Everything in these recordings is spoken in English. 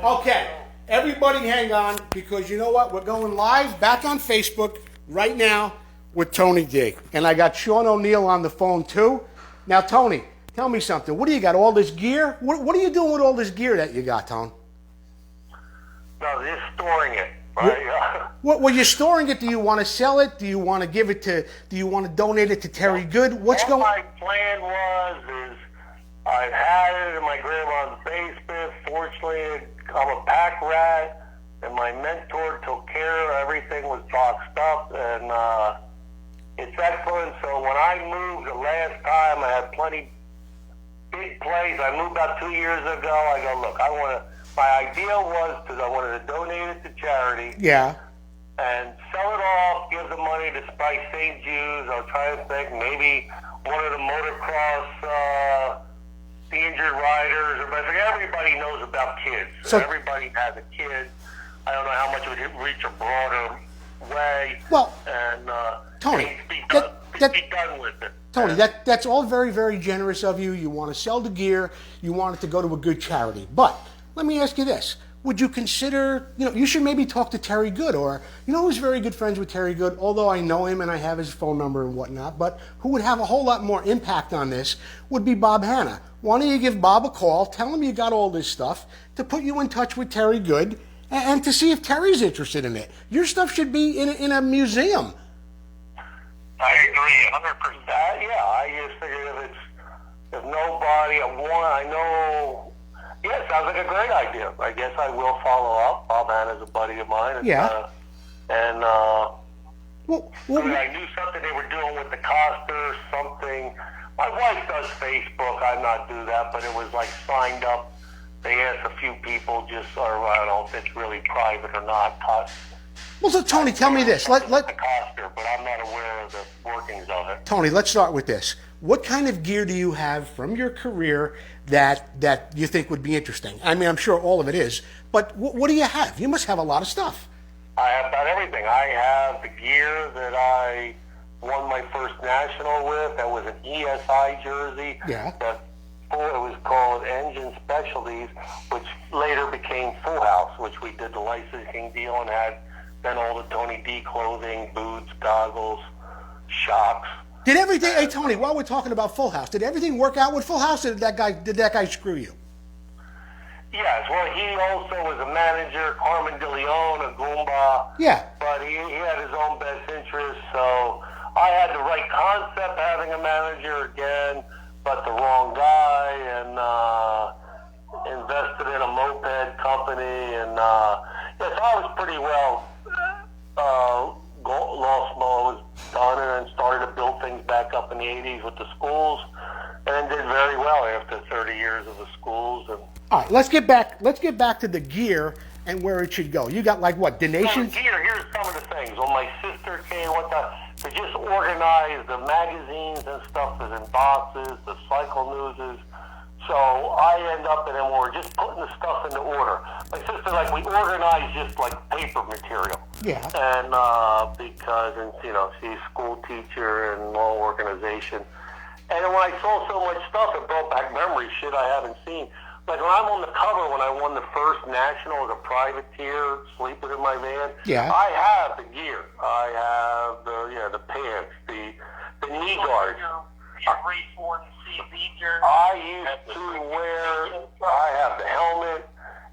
Okay, everybody hang on, because you know what? We're going live back on Facebook right now with Tony D. And I got Sean O'Neill on the phone too. Now, Tony, tell me something. What do you got, all this gear? What are you doing with all this gear that you got, Tone? No, just storing it. Right? Well, you're storing it. Do you want to sell it? Do you want to give it to, do you want to donate it to Terry Good? What's going on? My plan is I've had it in my grandma's basement. Fortunately, I'm a pack rat, and my mentor took care of everything, was boxed up, and it's excellent. So when I moved the last time, I had plenty big place. I moved about 2 years ago. I go, look, my idea was because I wanted to donate it to charity. Yeah. And sell it off, give the money to Spice St. Jude's. I was trying to think maybe one of the motocross, the injured riders. Or everybody knows about kids. So everybody has a kid. I don't know how much it would reach a broader way. Well, and Tony, be done with it. Tony, that's all very, very generous of you. You want to sell the gear. You want it to go to a good charity. But let me ask you this. Would you consider, you should maybe talk to Terry Good, or, who's very good friends with Terry Good, although I know him and I have his phone number and whatnot, but who would have a whole lot more impact on this would be Bob Hanna. Why don't you give Bob a call, tell him you got all this stuff, to put you in touch with Terry Good, and to see if Terry's interested in it. Your stuff should be in a museum. I agree, 100%. Yeah, I just figured if nobody, I know. Yeah, sounds like a great idea. I guess I will follow up. Bob Hanna's a buddy of mine. Yeah. I knew something they were doing with the Costa, something. My wife does Facebook. I'm not do that, but it was like signed up. They asked a few people or I don't know if it's really private or not. Well, so Tony, tell me this. The Costa, but I'm not aware of the workings of it. Tony, let's start with this. What kind of gear do you have from your career that you think would be interesting? I mean, I'm sure all of it is, but what do you have? You must have a lot of stuff. I have about everything. I have the gear that I won my first national with. That was an ESI jersey. Yeah. It was called Engine Specialties, which later became Full House, which we did the licensing deal and had then all the Tony D clothing, boots, goggles, shocks. Did everything? Hey Tony, while we're talking about Full House, did everything work out with Full House, or did that guy screw you? Yes. Well, he also was a manager, Carmen De Leon, a Goomba. Yeah. But he had his own best interests, so I had the right concept having a manager again, but the wrong guy, and invested in a moped company, and yes, I was pretty well. Lost was done, and then started to build things back up in the 80s with the schools, and then did very well after 30 years of the schools. And all right, let's get back to the gear and where it should go. You got like what, donations? So here's some of the things. When my sister came, to just organize the magazines and stuff was in boxes, the cycle newses. So I end up, and then we're just putting the stuff into order. My sister, we organize just like paper material. Yeah. And because, she's a school teacher and all organization. And then when I saw so much stuff, it brought back memories, shit I haven't seen. Like when I'm on the cover, when I won the first national as a privateer, sleeping in my van. Yeah. I have the gear. I have the pants, the knee guards. I used to wear, I have the helmet,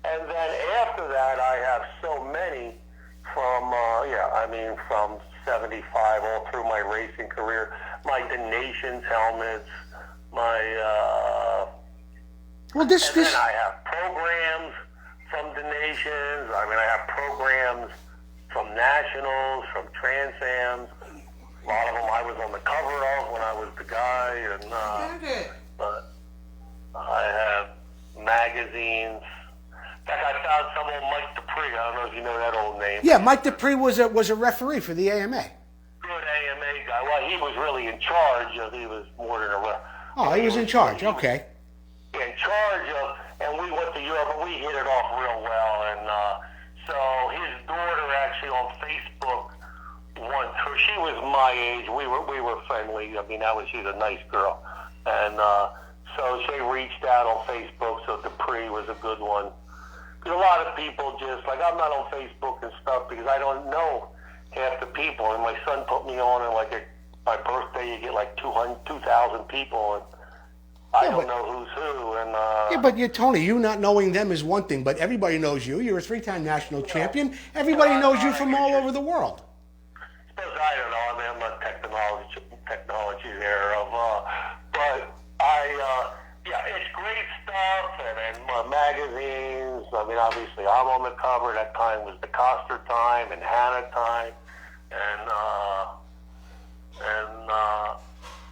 and then after that I have so many from 75 all through my racing career. My Donations helmets, then I have programs from Donations. I have programs from Nationals, from Trans Ams. A lot of them I was on the cover of when I was the guy, but I have magazines. In fact, I found some old Mike Dupree. I don't know if you know that old name. Yeah, Mike Dupree was a referee for the AMA. Good AMA guy. Well, he was really in charge. He was more than a ref. Oh, he was in charge. Okay. In charge of, and we went to Europe, and we hit it off real well. And so his daughter actually on Facebook. She was my age. We were friendly. She's a nice girl, and so she reached out on Facebook. So Dupree was a good one. Because a lot of people just, like, I'm not on Facebook and stuff because I don't know half the people. And my son put me on, and, like, at my birthday, you get, like, 2,000 people, and I don't know who's who. And Yeah, but Tony, you not knowing them is one thing, but everybody knows you. You're a 3-time national champion. Everybody knows you from all over the world. Suppose I don't know. I mean, I'm not technology there, but yeah, it's great stuff, and magazines. I mean, obviously, I'm on the cover. That time was the Coster time and Hannah time, and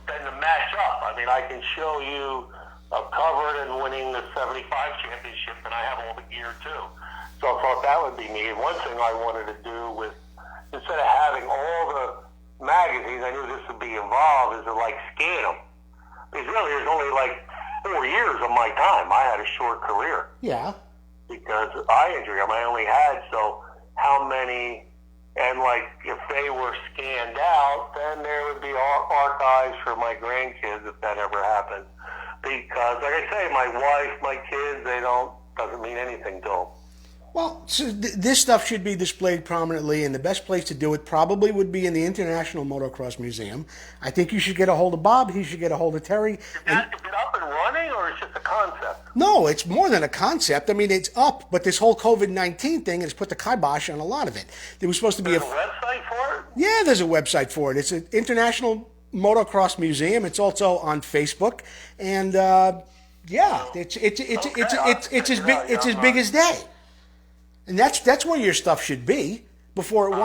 then the match up. I mean, I can show you a covered and winning the 75 championship, and I have all the gear too. So I thought that would be neat. One thing I wanted to do with, instead of having all the magazines, I knew this would be involved, is to, like, scan them. Because really, there's only, like, 4 years of my time. I had a short career. Yeah. Because eye injury, I only had, so how many, and, like, if they were scanned out, then there would be archives for my grandkids if that ever happened. Because, like I say, my wife, my kids, doesn't mean anything to them. Well, so this stuff should be displayed prominently, and the best place to do it probably would be in the International Motocross Museum. I think you should get a hold of Bob. He should get a hold of Terry. Is it up and running, or it's just a concept? No, it's more than a concept. I mean, it's up, but this whole COVID-19 thing has put the kibosh on a lot of it. There was supposed to be a website for it? Yeah, there's a website for it. It's an International Motocross Museum. It's also on Facebook, and yeah, it's as big as day. And that's where your stuff should be before it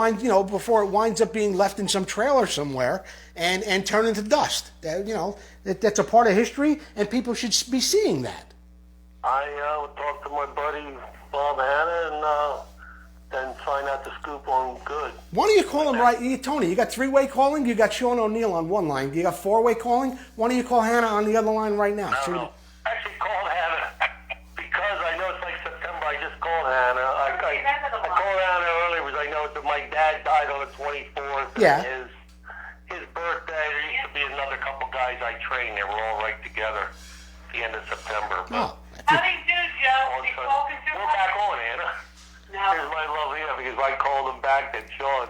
winds up being left in some trailer somewhere and turn into dust. That's a part of history, and people should be seeing that. I would talk to my buddy Bob Hanna and find out the scoop on good. Why don't you call him right, Tony? You got 3-way calling. You got Sean O'Neill on one line. You got 4-way calling. Why don't you call Hannah on the other line right now? No. Actually, called Hannah because I know it's like September. I just called Hannah. I called Hannah earlier because I know that my dad died on the 24th. Yeah. And his birthday, there used to be another couple guys I trained. They were all right together at the end of September. How do you do, Joe? We're back on, Hannah. No. Here's my love here because I called him back and Sean,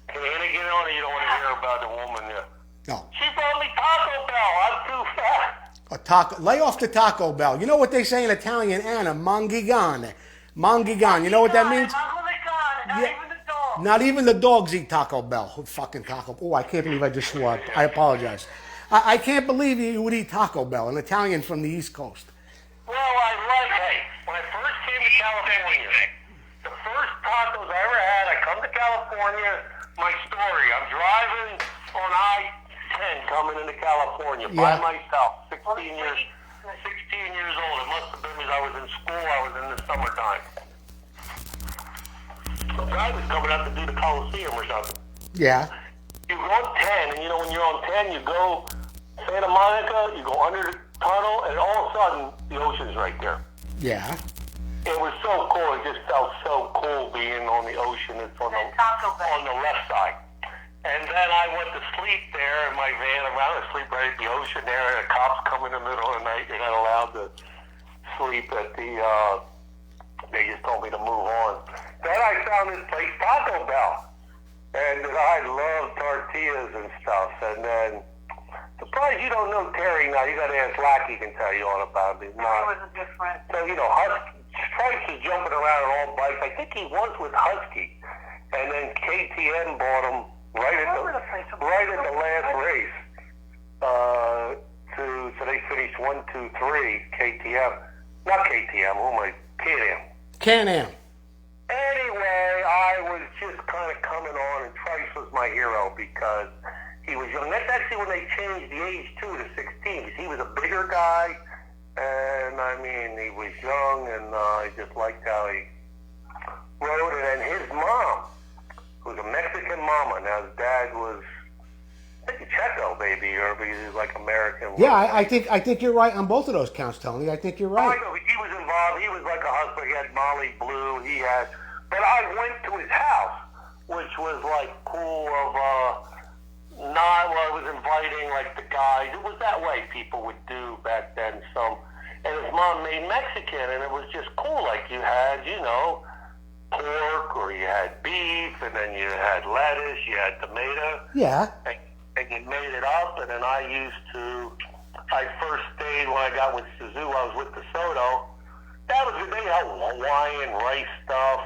can Hannah get on or you don't want to hear about the woman yet? No. She brought me Taco Bell. I'm too fat. Lay off the Taco Bell. You know what they say in Italian, Anna? Mangigane. Mangigane. You know what that means? Not even the dog. Not even the dogs eat Taco Bell. Fucking Taco. Oh, I can't believe I just swore. I apologize. I can't believe you would eat Taco Bell, an Italian from the East Coast. Well, when I first came to California, the first tacos I ever had, I come to California, my story, I'm driving on I-10 coming into California by myself, 16 years old. It must have been because I was in school, I was in the summertime. Some guy was coming out to do the Coliseum or something. Yeah. You go on 10, and when you're on 10, you go Santa Monica, you go under the tunnel, and all of a sudden, the ocean's right there. Yeah. It was so cool. It just felt so cool being on the ocean. It's on the left side. And then I went to sleep there in my van around. I sleep right at the ocean there, and the cops come in the middle of the night. You're not allowed to sleep at the, they just told me to move on. Then I found this place, Taco Bell. And I love tortillas and stuff. And then, surprised you don't know Terry now. You got to ask Lackey, he can tell you all about it. It was a different. So, Stripes is jumping around on all bikes. I think he was with Husky. And then KTM bought him right at the last race. So they finished 1, 2, 3, KTM. Not KTM, who am I? Can-Am. Can-Am. Anyway, I was just kind of coming on, and Trice was my hero because he was young. That's actually when they changed the age, too, to 16, because he was a bigger guy, and, he was young, and I just liked how he rode. And then his mom, who was a Mexican mama. Now, his dad was, I think, a Checo, maybe, or he was, like, American. Yeah, I think you're right on both of those counts, Tony. I think you're right. I know, he was involved. He was like a hustler. He had Molly Blue. But I went to his house, which was, like, cool I was inviting, like, the guys. It was that way people would do back then. And his mom made Mexican, and it was just cool. Like, you and then you had lettuce, you had tomato, Yeah. and you made it up. And then I first stayed when I got with Suzu, I was with DeSoto. That was, they had Hawaiian rice stuff,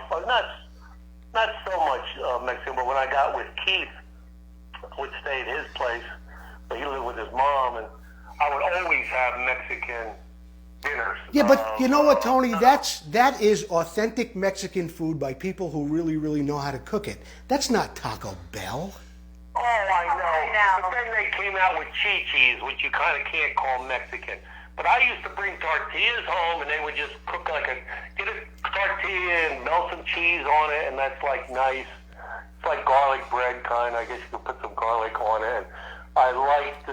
not so much Mexican, but when I got with Keith, I would stay at his place, but he lived with his mom, and I would always have Mexican dinners. Yeah, but you know what, Tony? That is authentic Mexican food by people who really, really know how to cook it. That's not Taco Bell. Oh, I know. I know. But then they came out with chi-chis, which you kind of can't call Mexican. But I used to bring tortillas home, and they would just cook get a tortilla and melt some cheese on it, and that's like nice. It's like garlic bread kind. I guess you could put some garlic on it. And I liked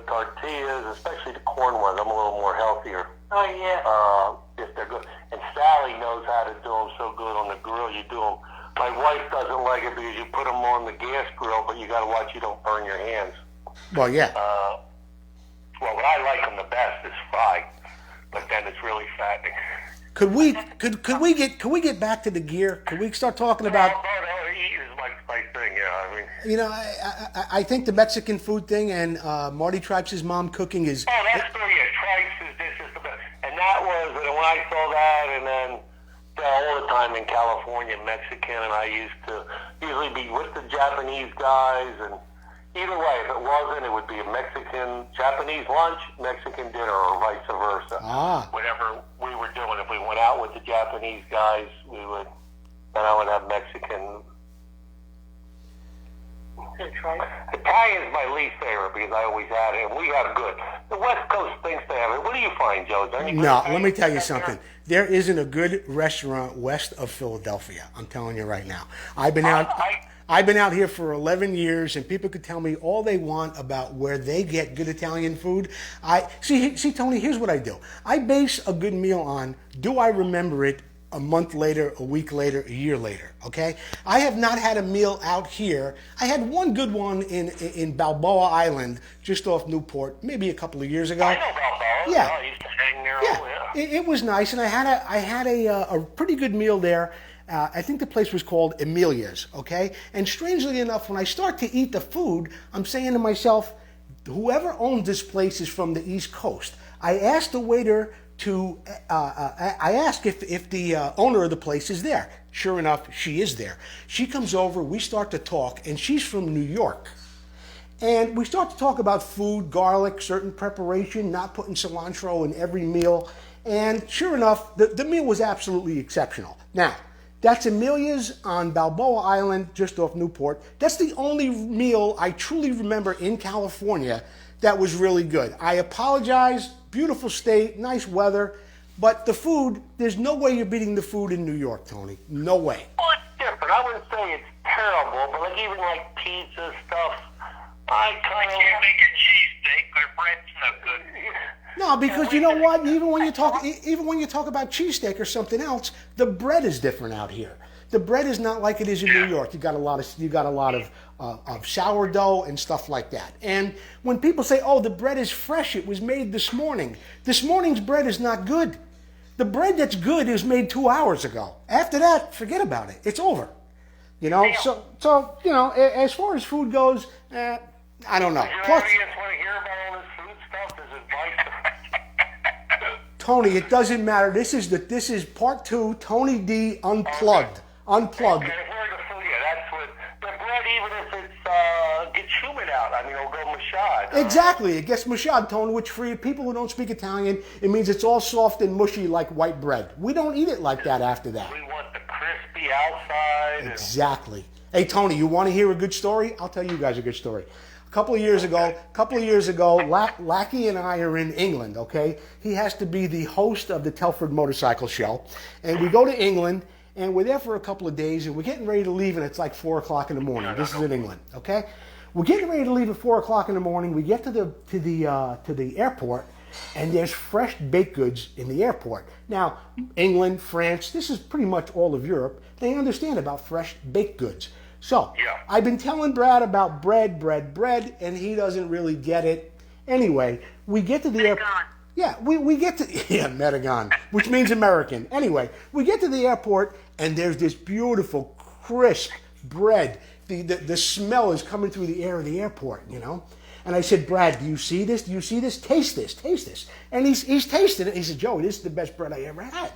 tortillas, especially the corn ones. I'm a little more healthier. Oh, yeah. If they're good. And Sally knows how to do them so good on the grill. You do them. My wife doesn't like it because you put them on the gas grill, but you got to watch you don't burn your hands. Well, yeah. Well, what I like them the best is fried, but then it's really fattening. Could we get back to the gear? Could we start talking about? No, eat is my thing. Yeah, I mean. You know, I think the Mexican food thing and Marty Tripes' mom cooking is. Oh, that's good. Yeah, Trice's dish is the best. And that was, and when I saw that, and then all the time in California, Mexican, and I used to usually be with the Japanese guys, and either way, if it wasn't, it would be a Japanese lunch, Mexican dinner, or vice versa. Whatever we were doing, if we went out with the Japanese guys, then I would have Mexican. Italian's my least favorite because I always had it, and we have good. The West Coast thinks they have it. What do you find, Joe? Is there any good No, Italian let me tell you restaurant something. there? There isn't a good restaurant west of Philadelphia. I'm telling you right now. I've been out here for 11 years, and people could tell me all they want about where they get good Italian food. See, Tony, here's what I do. I base a good meal on, do I remember it a month later, a week later, a year later, okay? I have not had a meal out here. I had one good one in Balboa Island, just off Newport, maybe a couple of years ago. I know Balboa. Yeah. I used to hang there. Yeah, Oh, yeah. it was nice, and I had a pretty good meal there. I think the place was called Emilia's, okay? And strangely enough, when I start to eat the food, I'm saying to myself, whoever owns this place is from the East Coast. I asked the waiter I asked if the owner of the place is there. Sure enough, she is there. She comes over, we start to talk, and she's from New York. And we start to talk about food, garlic, certain preparation, not putting cilantro in every meal. And sure enough, the meal was absolutely exceptional. Now, that's Emilia's on Balboa Island, just off Newport. That's the only meal I truly remember in California that was really good. I apologize, beautiful state, nice weather, but the food, there's no way you're beating the food in New York, Tony. No way. Well, it's different. I wouldn't say it's terrible, but even like pizza stuff, I can't make a cheesesteak. Their bread's no good. No, because you know what? Even when you talk about cheesesteak or something else, the bread is different out here. The bread is not like it is in New York. You got a lot of sourdough and stuff like that. And when people say, "Oh, the bread is fresh. It was made this morning." This morning's bread is not good. The bread that's good is made 2 hours ago. After that, forget about it. It's over. You know. So you know, as far as food goes, I don't know. Does your Plus, audience want to hear about all this food stuff? This is advice. Tony, it doesn't matter. This is part 2. Tony D Unplugged. Unplugged. Okay, where the food? Yeah, that's what the bread. Even if it's gets humid out, I mean, it'll go mashad. Exactly, it gets mashad, Tony, which for people who don't speak Italian, it means it's all soft and mushy like white bread. We don't eat it like that after that. We want the crispy outside. Exactly. Hey, Tony, you want to hear a good story? I'll tell you guys a good story. A couple of years ago, Lackey and I are in England, okay? He has to be the host of the Telford Motorcycle Show. And we go to England, and we're there for a couple of days, and we're getting ready to leave, and it's like 4 o'clock in the morning. This is in England, okay? We're getting ready to leave at 4 o'clock in the morning. We get to the airport, and there's fresh baked goods in the airport. Now, England, France, this is pretty much all of Europe. They understand about fresh baked goods. So, yeah. I've been telling Brad about bread, and he doesn't really get it. Anyway, we get to the airport. Yeah, we get to, Metagon, which means American. Anyway, we get to the airport, and there's this beautiful, crisp bread. The smell is coming through the air of the airport, you know? And I said, Brad, do you see this? Do you see this? Taste this, taste this. And he's tasted it. He said, Joey, this is the best bread I ever had.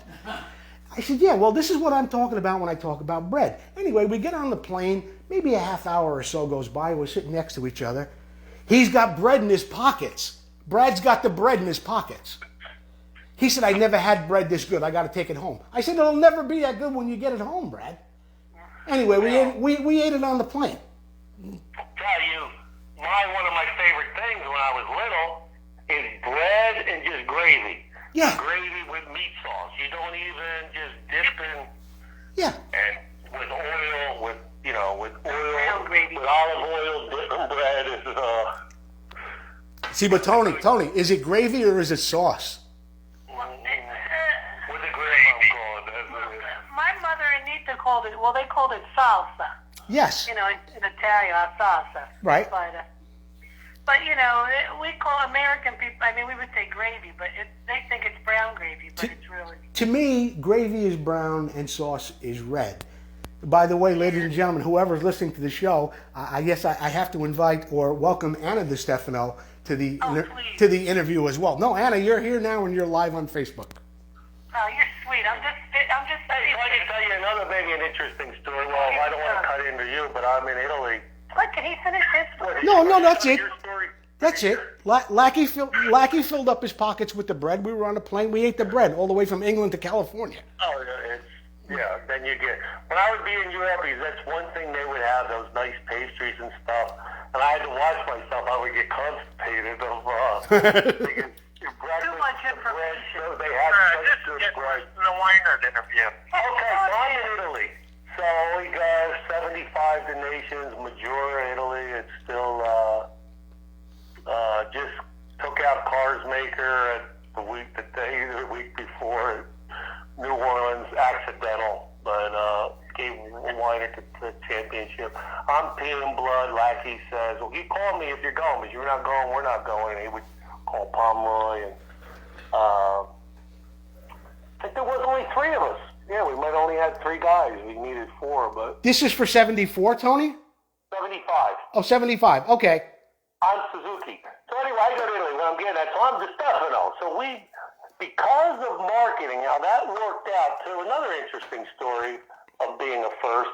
I said, yeah, well, this is what I'm talking about when I talk about bread. Anyway, we get on the plane, maybe a half hour or so goes by, we're sitting next to each other. He's got bread in his pockets. Brad's got the bread in his pockets. He said, I never had bread this good. I got to take it home. I said, it'll never be that good when you get it home, Brad. Anyway, we ate it on the plane. Tell you, one of my favorite things when I was little is bread and just gravy. Yeah. Gravy with meat sauce. You don't even just dip in. Yeah. And with oil, with olive oil, dipping bread is See, but Tony, is it gravy or is it sauce? with the gravy. My mother and Nita called it, they called it salsa. Yes. You know, in Italian, salsa. Right. But we call American people, we would say gravy, but they think it's brown gravy, but it's really... To me, gravy is brown and sauce is red. By the way, ladies and gentlemen, whoever's listening to the show, I guess I have to invite or welcome Anna DiStefano to the interview as well. No, Anna, you're here now and you're live on Facebook. Oh, you're sweet. I'm just. Hey, if I can tell you another maybe an interesting story. Well, I don't want to cut into you, but I'm in Italy. What? Can he finish his story? No, that's it. Your story? That's it. Lackey filled up his pockets with the bread. We were on a plane. We ate the bread all the way from England to California. Oh, yeah. Then you get. When I would be in Europe, that's one thing they would have, those nice pastries and stuff. And I had to watch myself. I would get constipated of Too much information. So they had such good bread. The Weinert interview. Okay, so I'm in Italy. So we go 75 the nations, Majora, Italy. It's still just took out Cars Maker at the week before. New Orleans, accidental, but gave Weinert the championship. I'm peeing blood. Lackey says, well, you call me if you're going, but you're not going, we're not going. And he would call Pomeroy, and I think there was only 3 of us. Yeah, we might only had 3 guys. We needed 4, but... This is for 74, Tony? 75. Oh, 75. Okay. I'm Suzuki. So anyway, I go to Italy. What I'm getting at, so I'm DiStefano. So because of marketing, how that worked out to another interesting story of being a first.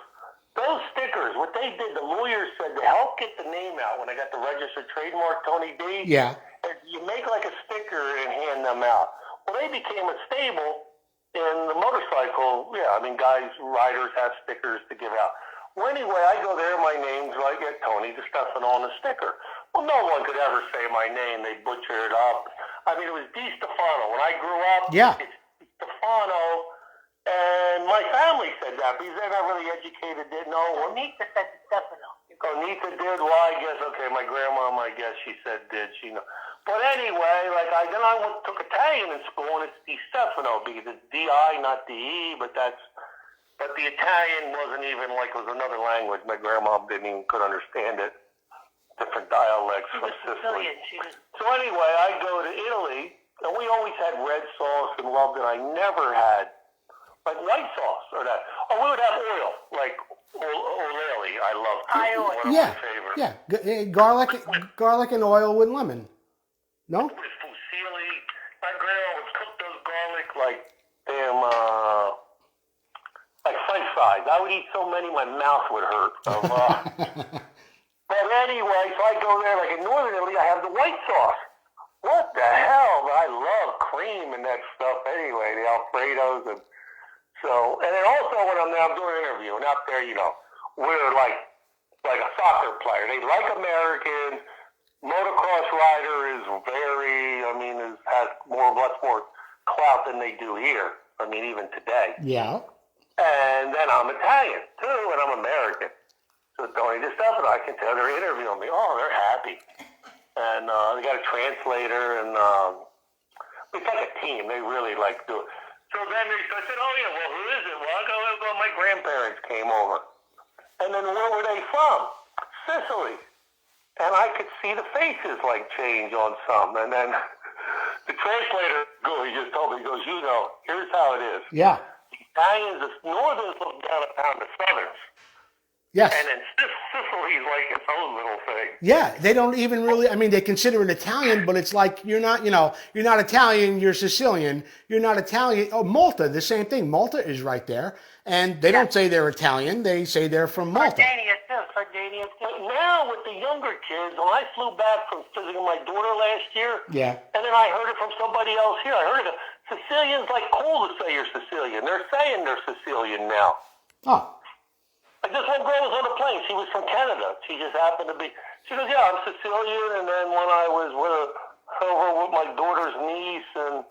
Those stickers, what they did, the lawyers said to help get the name out when I got the registered trademark, Tony D. Yeah. You make like a sticker and hand them out. Well, they became a stable in the motorcycle. Yeah, guys, riders have stickers to give out. Well, anyway, I go there, my name's like Tony DiStefano on the sticker. Well, no one could ever say my name. They butcher it up. It was DiStefano. When I grew up, it's DiStefano, and my family said that because they're not really educated, didn't know. Nita said DiStefano. Oh, Nita did? Well, I guess, okay, my grandmom, I guess she said did, she know. But anyway, then I took Italian in school, and it's DiStefano because it's D-I, not D-E, but the Italian wasn't even it was another language. My grandmom couldn't understand it. Different dialects from Sicily. So anyway, I go to Italy, and we always had red sauce and loved it. I never had white sauce or that. Oh, we would have oil, like oleli. I love it. One of my favorites. Yeah. Garlic and oil with lemon. No? With fusilli. My grandma would cook those garlic like French fries. I would eat so many, my mouth would hurt. But anyway, so I go there, in Northern Italy, I have the white sauce. What the hell? I love cream and that stuff anyway, the Alfredos. And then also when I'm there, I'm doing an interview, and out there, we're like a soccer player. They like Americans. Motocross rider is has much more clout than they do here. Even today. Yeah. And then I'm Italian, too, and I'm American. So Tony DiStefano, I can tell they're interviewing me. Oh, they're happy. And they got a translator, and it's like a team. They really do it. So then I said, oh, yeah, well, who is it? Well, I go, my grandparents came over. And then where were they from? Sicily. And I could see the faces, change on some. And then the translator, he just told me, he goes, here's how it is. Yeah. The Italians, the Northerns look down upon the Southerns. Yes. And then Sicily's like its own little thing. Yeah, they don't even really. I mean, they consider it Italian, but it's like you're not. You're not Italian. You're Sicilian. You're not Italian. Oh, Malta, the same thing. Malta is right there, and they don't say they're Italian. They say they're from Malta. Sardinia too. Now with the younger kids, when I flew back from visiting my daughter last year, Yeah. and then I heard it from somebody else here. I heard it. Sicilians like cool to say you're Sicilian. They're saying they're Sicilian now. Oh, Like this one girl was on the plane. She was from Canada. She just happened to be. She goes, "Yeah, I'm Sicilian." And then when I was over with my daughter's niece, and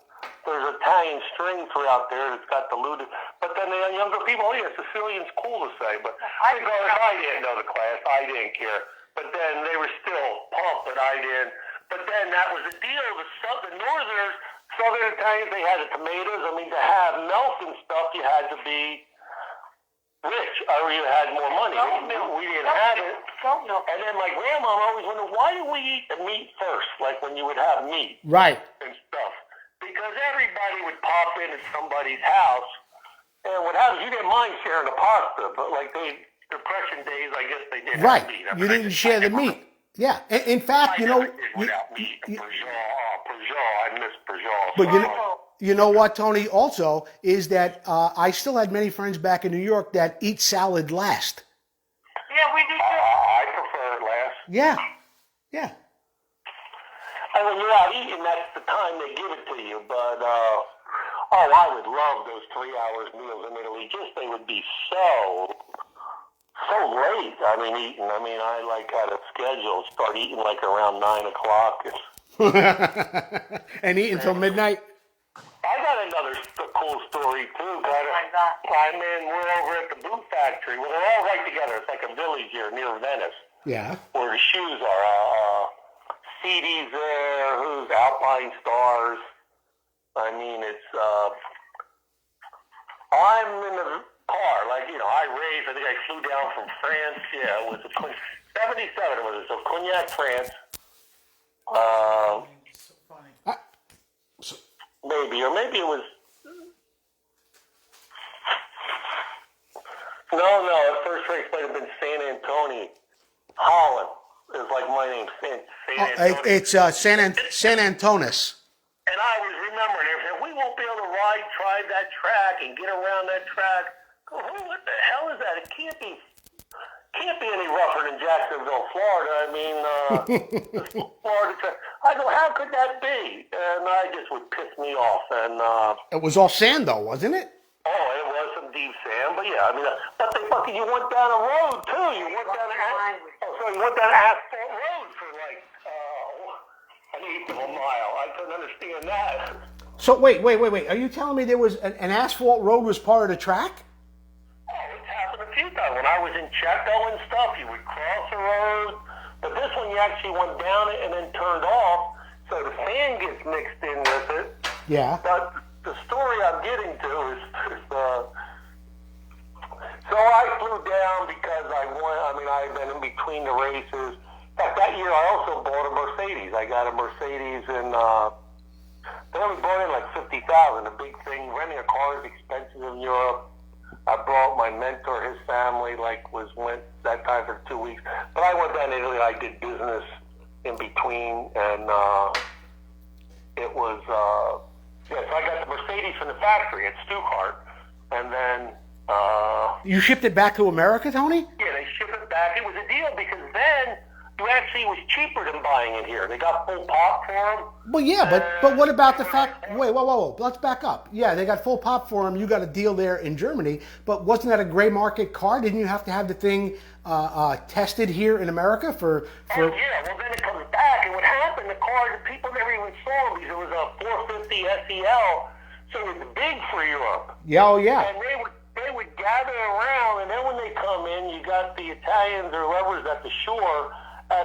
there's Italian string throughout there that's got diluted. But then the younger people, oh yeah, Sicilian's cool to say. But regardless, I didn't know the class. I didn't care. But then they were still pumped, but I didn't. But then that was the deal. The Northerners, Southern Italians, they had the tomatoes. I mean, to have milk and stuff, you had to be rich, or you had more money. We didn't have it. And then my grandmama always wondered, why do we eat the meat first, like when you would have meat right. and stuff? Because everybody would pop in at somebody's house, and what happens, you didn't mind sharing the pasta, but like Depression days, I guess they didn't Right. have meat. You didn't share the meat. Yeah. In fact, I never did without meat. I miss Peugeot. But you know what, Tony, also, is that I still had many friends back in New York that eat salad last. Yeah, we do too. I prefer it last. Yeah. Yeah. And when you're out eating, that's the time they give it to you. But, I would love those 3 hours meals in Italy. Just they would be so late. I mean, eating. I mean, I like had a schedule. Start eating like around 9 o'clock. And eat until midnight? I got another cool story, too. We're over at the boot factory. Well, they're all right together. It's like a village here near Venice. Yeah. Where the shoes are. CD's there, who's Alpine Stars. I mean, it's, I'm in the car, like, I raced. I think I flew down from France. Yeah, it was 77 it was. So Cognac, France. Maybe it was. No, the first race might have been San Antonio, Holland. Is like my name, San Antonio. It's San Antonis. And I was remembering everything. We won't be able to drive that track and get around that track. Oh, what the hell is that? It can't be any rougher than Jacksonville, Florida. I mean, Florida track. I go, how could that be? And I just would piss me off. And It was all sand, though, wasn't it? oh, it was some deep sand, but yeah, I mean, but they fucking, you went down a road too. You went down an asphalt road for like an eighth of a mile. I couldn't understand that. So wait. Are you telling me there was an asphalt road was part of the track? Oh, it's happened a few times. When I was in Checo and stuff, you would cross the road, but this one you actually went down it and then turned off, so the sand gets mixed in with it. Yeah. But the story I'm getting to is so I flew down because I've been in between the races. In fact, that year I also bought a Mercedes. I got a Mercedes and they only bought in like $50,000. A big thing. Renting a car is expensive in Europe. I brought my mentor, his family, went that time for 2 weeks. But I went down to Italy. I did business in between, and it was. So I got the Mercedes from the factory at Stuttgart, and then... You shipped it back to America, Tony? Yeah, they shipped it back. It was a deal because then it was cheaper than buying it here. They got full pop for them. Well, yeah, but what about the fact... Wait, whoa. Let's back up. Yeah, they got full pop for them. You got a deal there in Germany, but wasn't that a gray market car? Didn't you have to have the thing tested here in America for... Oh, yeah, well, then it comes back, and what happened, the car, the people never even saw them because it was a 450 SEL, so it was big for Europe. Yeah, oh, yeah. And they would gather around, and then when they come in, you got the Italians or whoever's at the shore.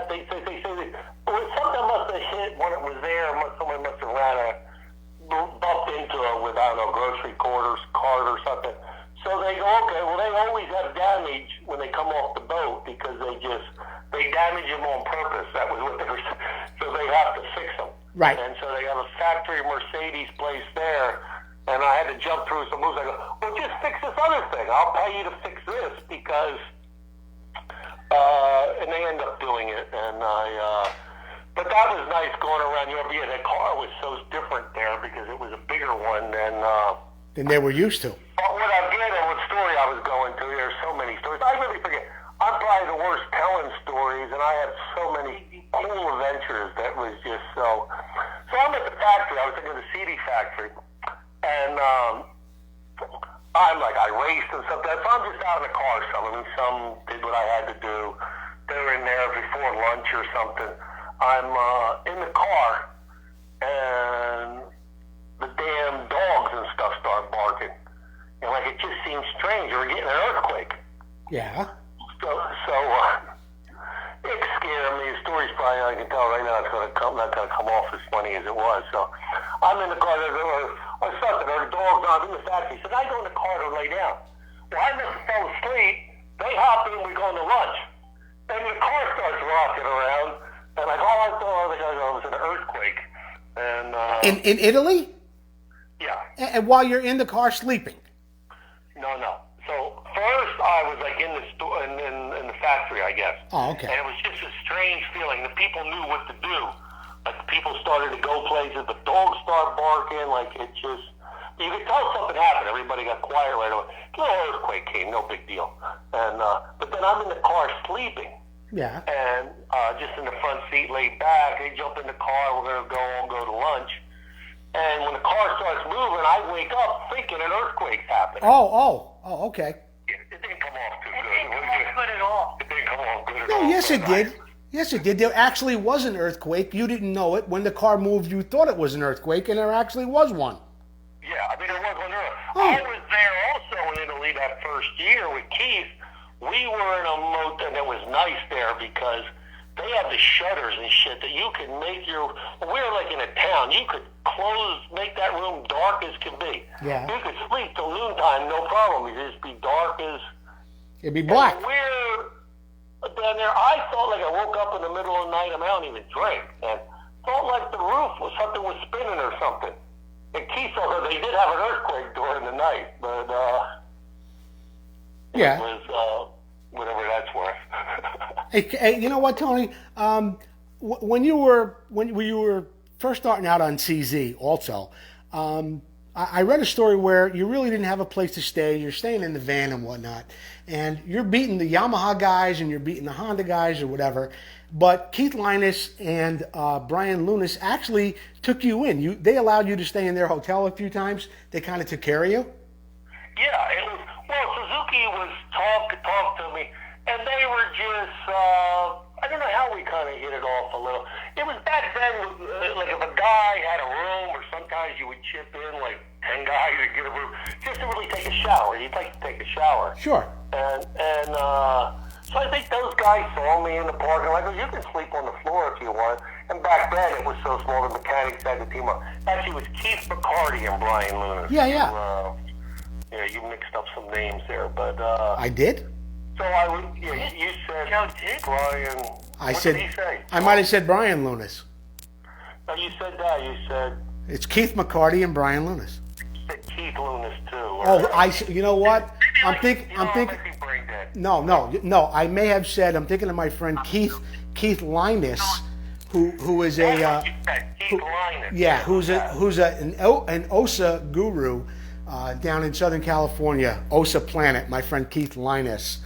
They say something must have hit when it was there. Someone must have bumped into it with, I don't know, grocery cart or something. So they go, okay, well, they always have damage when they come off the boat because they damage them on purpose. That was what they were. So they have to fix them. Right. And so they have a factory Mercedes place there. And I had to jump through some moves. I go, well, just fix this other thing. I'll pay you to fix this because And they end up doing it, and but that was nice going around Europe. Yeah, that car was so different there because it was a bigger one than they were used to. What I'm getting, what story I was going to, there's so many stories. I really forget. I'm probably the worst telling stories, and I have so many cool adventures that was just so. So I'm at the factory. I was thinking of the CD factory, and I raced and stuff. So I'm just out in the car. Some did what I had to do. They were in there before lunch or something. I'm in the car, and the damn dogs and stuff start barking. And it just seems strange. We're getting an earthquake. Yeah. So it scared me. The story's probably, I can tell right now, it's not going to come off as funny as it was. So I'm in the car. Or something. Or the dogs. I'm in the factory. So I go in the car to lay down. Well, I must have fell asleep. They hop in. We go to lunch. And the car starts rocking around. And I thought it was an earthquake. And in Italy? Yeah. And while you're in the car sleeping? No. So first I was in the store in the factory, I guess. Oh, okay. And it was just a strange feeling. The people knew what to do. The people started to go places. The dogs started barking. You could tell something happened. Everybody got quiet right away. A little earthquake came, no big deal. And but then I'm in the car sleeping. Yeah. And just in the front seat, laid back. They jump in the car. We're gonna go to lunch. And when the car starts moving, I wake up thinking an earthquake's happening. Oh, okay. It didn't come off too good. It didn't come off good at all. It didn't come off good at No, all. yes, it did. Yes, it did. There actually was an earthquake. You didn't know it. When the car moved, you thought it was an earthquake, and there actually was one. Yeah, there was one there. Oh. I was there also in Italy that first year with Keith. We were in a motel, and it was nice there because they have the shutters and shit that you could make we were in a town. You could make that room dark as can be. Yeah. You could sleep till noontime, no problem. It'd just be dark as. It'd be black. And we're down there. I felt like I woke up in the middle of the night. I don't even drink, and felt like the roof something was spinning or something. And Keith thought they did have an earthquake during the night, but yeah. It was whatever that's worth. Hey, you know what, Tony? When you were first starting out on CZ, also, I read a story where you really didn't have a place to stay. You're staying in the van and whatnot, and you're beating the Yamaha guys and you're beating the Honda guys or whatever. But Keith Linus and Brian Lunas actually took you in. They allowed you to stay in their hotel a few times. They kind of took care of you. Yeah, it was. Well, Suzuki was talk to me, and they were just. I don't know how we kind of hit it off a little. It was back then, if a guy had a room, or sometimes you would chip in 10 guys to get a room, just to really take a shower. You'd like to take a shower. Sure. And so I think those guys saw me in the parking lot. You can sleep on the floor if you want. And back then it was so small, the mechanics had to team up. Actually, it was Keith McCarty and Brian Lunas. Yeah. You mixed up some names there, but I did. So you said Brian. Did he say? I might have said Brian Lunas. No, you said that. You said it's Keith McCarty and Brian Lunas. you said Keith Lunas too. You know what? I'm thinking. No. I may have said. I'm thinking of my friend Keith Linus, who is a. Keith Linus. Yeah, who's an OSA guru down in Southern California, OSA Planet. My friend Keith Linus.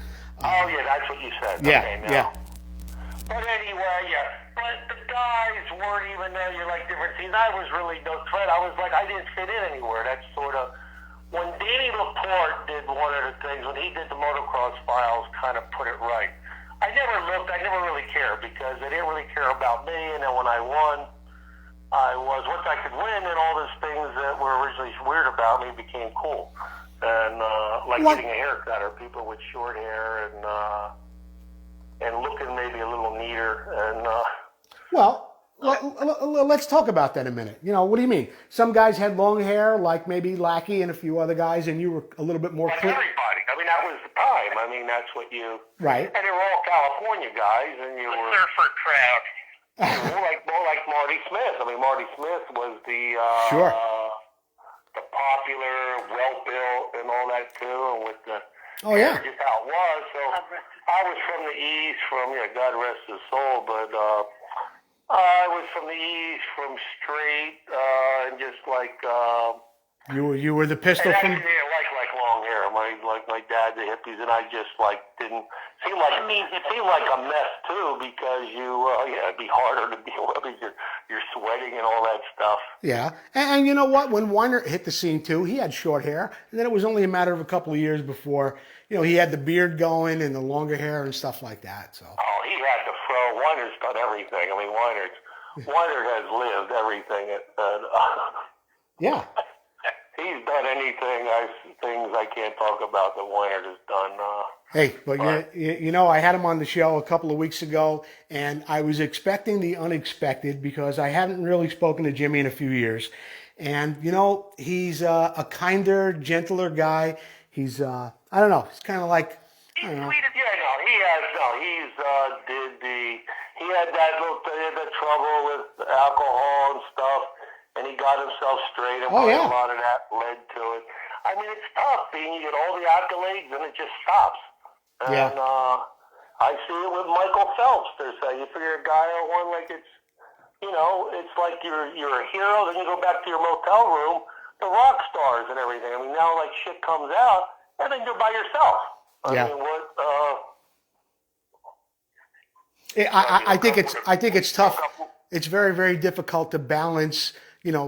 Oh yeah, that's what you said. Yeah, okay, no. yeah. But anyway, yeah. But the guys weren't even there. You're different teams. I was really no threat. I was I didn't fit in anywhere. That's sort of when Danny Laporte did one of the things when he did the motocross files, kind of put it right. I never looked. I never really cared because they didn't really care about me. And then when I won, once I could win, and all those things that were originally weird about me became cool. And getting a haircut or people with short hair and looking maybe a little neater. And let's talk about that a minute. What do you mean? Some guys had long hair, like maybe Lackey and a few other guys, and you were a little bit more. Everybody. That was the time. That's what you. Right. And they were all California guys, and you were surfer crowd. more like Marty Smith. Marty Smith was the sure. The popular, well-built, and all that too, and with the Oh, yeah. Just how it was. So I was from the East, God rest his soul, but I was from the East, from straight, and just like, You were the pistol and I from. didn't like long hair. My dad, the hippies, and I just didn't seem like it seemed like a mess too because it'd be harder to deal with because you're sweating and all that stuff. Yeah, and you know what? When Weiner hit the scene too, he had short hair, and then it was only a matter of a couple of years before he had the beard going and the longer hair and stuff like that. So. Oh, he had the fro. Weiner's done everything. I mean, Weiner has lived everything. Yeah. He's done things I can't talk about that Weiner has done. Hey, but I had him on the show a couple of weeks ago, and I was expecting the unexpected because I hadn't really spoken to Jimmy in a few years. And, he's a kinder, gentler guy. He's, I don't know, he's kind of like, I don't know. He had that trouble with alcohol and stuff, and he got himself straight, and a lot of that led to it. I mean, it's tough being you get all the accolades and it just stops. And I see it with Michael Phelps. You figure a guy won like it's like you're a hero. Then you go back to your motel room, the rock stars and everything. I mean, now like shit comes out, and then you're by yourself. I mean, what? I think it's tough. It's very, very difficult to balance.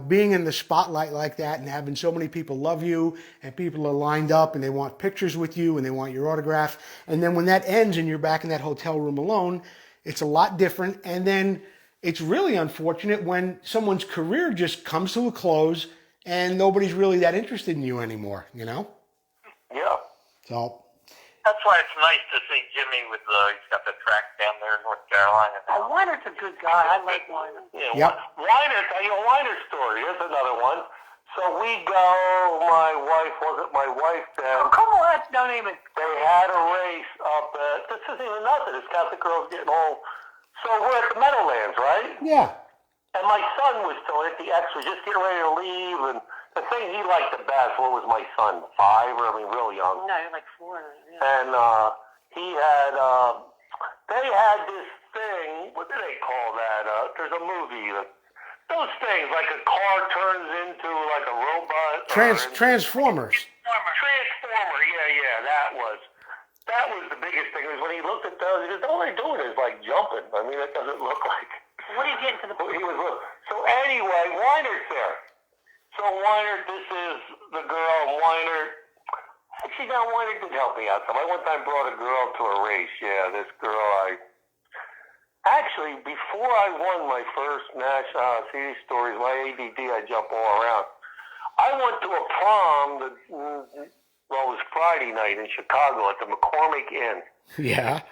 Being in the spotlight like that and having so many people love you and people are lined up and they want pictures with you and they want your autograph. And then when that ends and you're back in that hotel room alone, it's a lot different. And then it's really unfortunate when someone's career just comes to a close and nobody's really that interested in you anymore, Yeah. So. That's why it's nice to see Jimmy with he's got the track down there in North Carolina. Weiner's a good guy. I like Weiner. Yeah. Weiner's story. Here's another one. So we go, my wife then. Oh, come on, don't even. They had a race up at, this isn't even nothing, this Catholic girl's getting old. So we're at the Meadowlands, right? Yeah. And my son was still at the X, was just getting ready to leave, and the thing he liked the best, what was my son, 5, real young? No, like 4. Yeah. And they had this thing, what do they call that? There's a movie, those things, like a car turns into like a robot. Transformers. Transformer, yeah, that was the biggest thing. Was when he looked at those, he goes, all they're doing is like jumping. I mean, that doesn't look like. What are you getting to the point? So anyway, Weiner's there. So Weiner, this is the girl, Weiner. Actually, now Weiner did help me out some. I one time brought a girl to a race. Yeah, this girl, Actually, before I won my first national, see these stories, my ADD, I jump all around. I went to a prom it was Friday night in Chicago at the McCormick Inn. Yeah.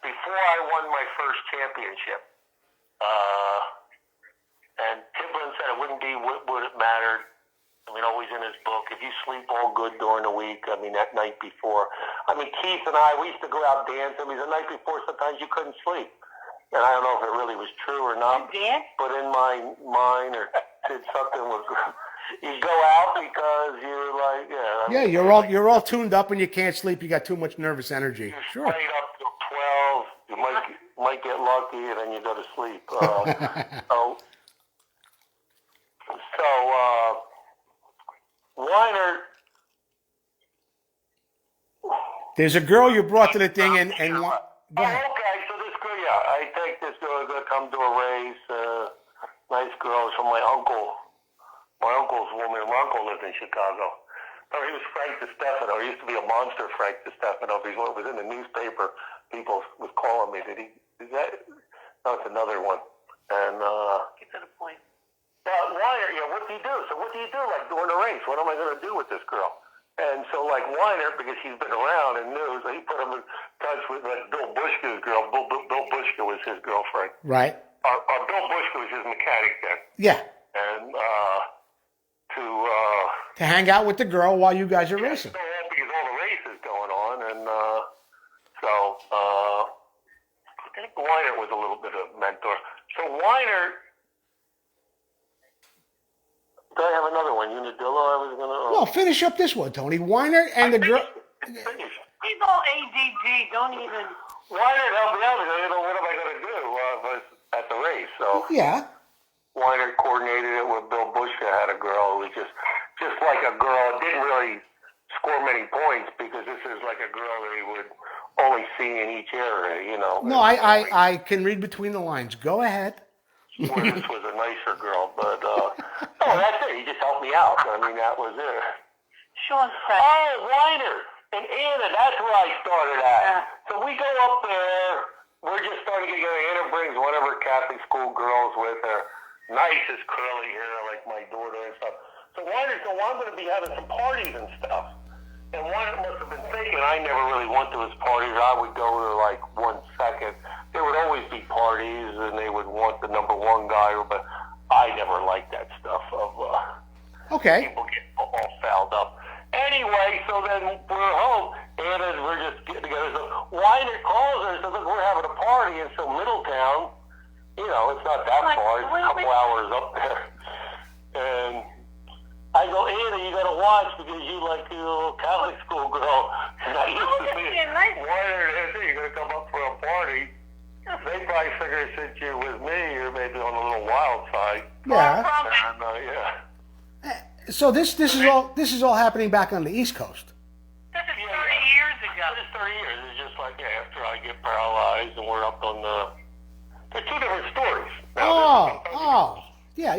Before I won my first championship. And Timberland said it wouldn't be what it mattered. I mean, always in his book, if you sleep all good during the week, I mean, that night before. I mean, Keith and I, we used to go out dancing. Because the night before, sometimes you couldn't sleep. And I don't know if it really was true or not. You dance? But in my mind, or did something with, you go out because you're like, Yeah, you're all tuned up and you can't sleep. You got too much nervous energy. Sure. Stayed up till 12. You might get lucky, and then you go to sleep. Weiner. There's a girl you brought to the thing and okay, so this girl, I think this girl is going to come to a race. Nice girl is from my uncle. My uncle's woman. My uncle lived in Chicago. Oh, he was Frank DiStefano. He used to be a monster, Frank DiStefano. He was in the newspaper. People was calling me. No, it's another one. And, Get to the point. But Weiner, what do you do? So what do you do, like, during the race? What am I going to do with this girl? And so, like, Weiner, because he's been around and knew, so he put him in touch with Bill Bushka's girl. Bill Bushka was his girlfriend. Right. Bill Bushka was his mechanic then. Yeah. And to hang out with the girl while you guys are racing. Because all the races going on, and I think Weiner was a little bit of a mentor. So Weiner. Do I have another one? Unadillo, I was going to... Well, finish up this one, Tony. Weiner and the girl... all ADD. Don't even. Why did help me out? Because I didn't know what am I going to do at the race. So Yeah. Weiner coordinated it with Bill Bush, that had a girl who was just like a girl. Didn't really score many points because this is like a girl that he would only see in each area, you know. No, I can read between the lines. Go ahead. Where this was a nicer girl, but no, that's it. He just helped me out. I mean, that was it. Sean's friend. Oh, Weiner and Anna, that's where I started at. Yeah. So we go up there. We're just starting to get together. Anna brings one of her Catholic school girls with her. Nicest curly hair, like my daughter and stuff. So Weiner said, well, I'm going to be having some parties and stuff. And Weiner must have been thinking I never really went to his parties. I would go to like 1 second. There would always be parties, and they would want the number one guy, but I never liked that stuff of Okay. people get all fouled up. Anyway, so then we're home, and we're just getting together. So Weiner calls her and says, look, we're having a party in some Middletown. You know, it's not that far. It's a couple hours up there. And I go, Anna, you got to watch because you like your little Catholic school girl. And I used to say, Weiner, you're going to come up for a party. They probably figure since you're with me, you're maybe on a little wild side. Yeah. And, yeah. So this is all happening back on the East Coast. This is 30 years ago. It's 30 years. It's just like after I get paralyzed and we're up on the... They're two different stories. Yeah,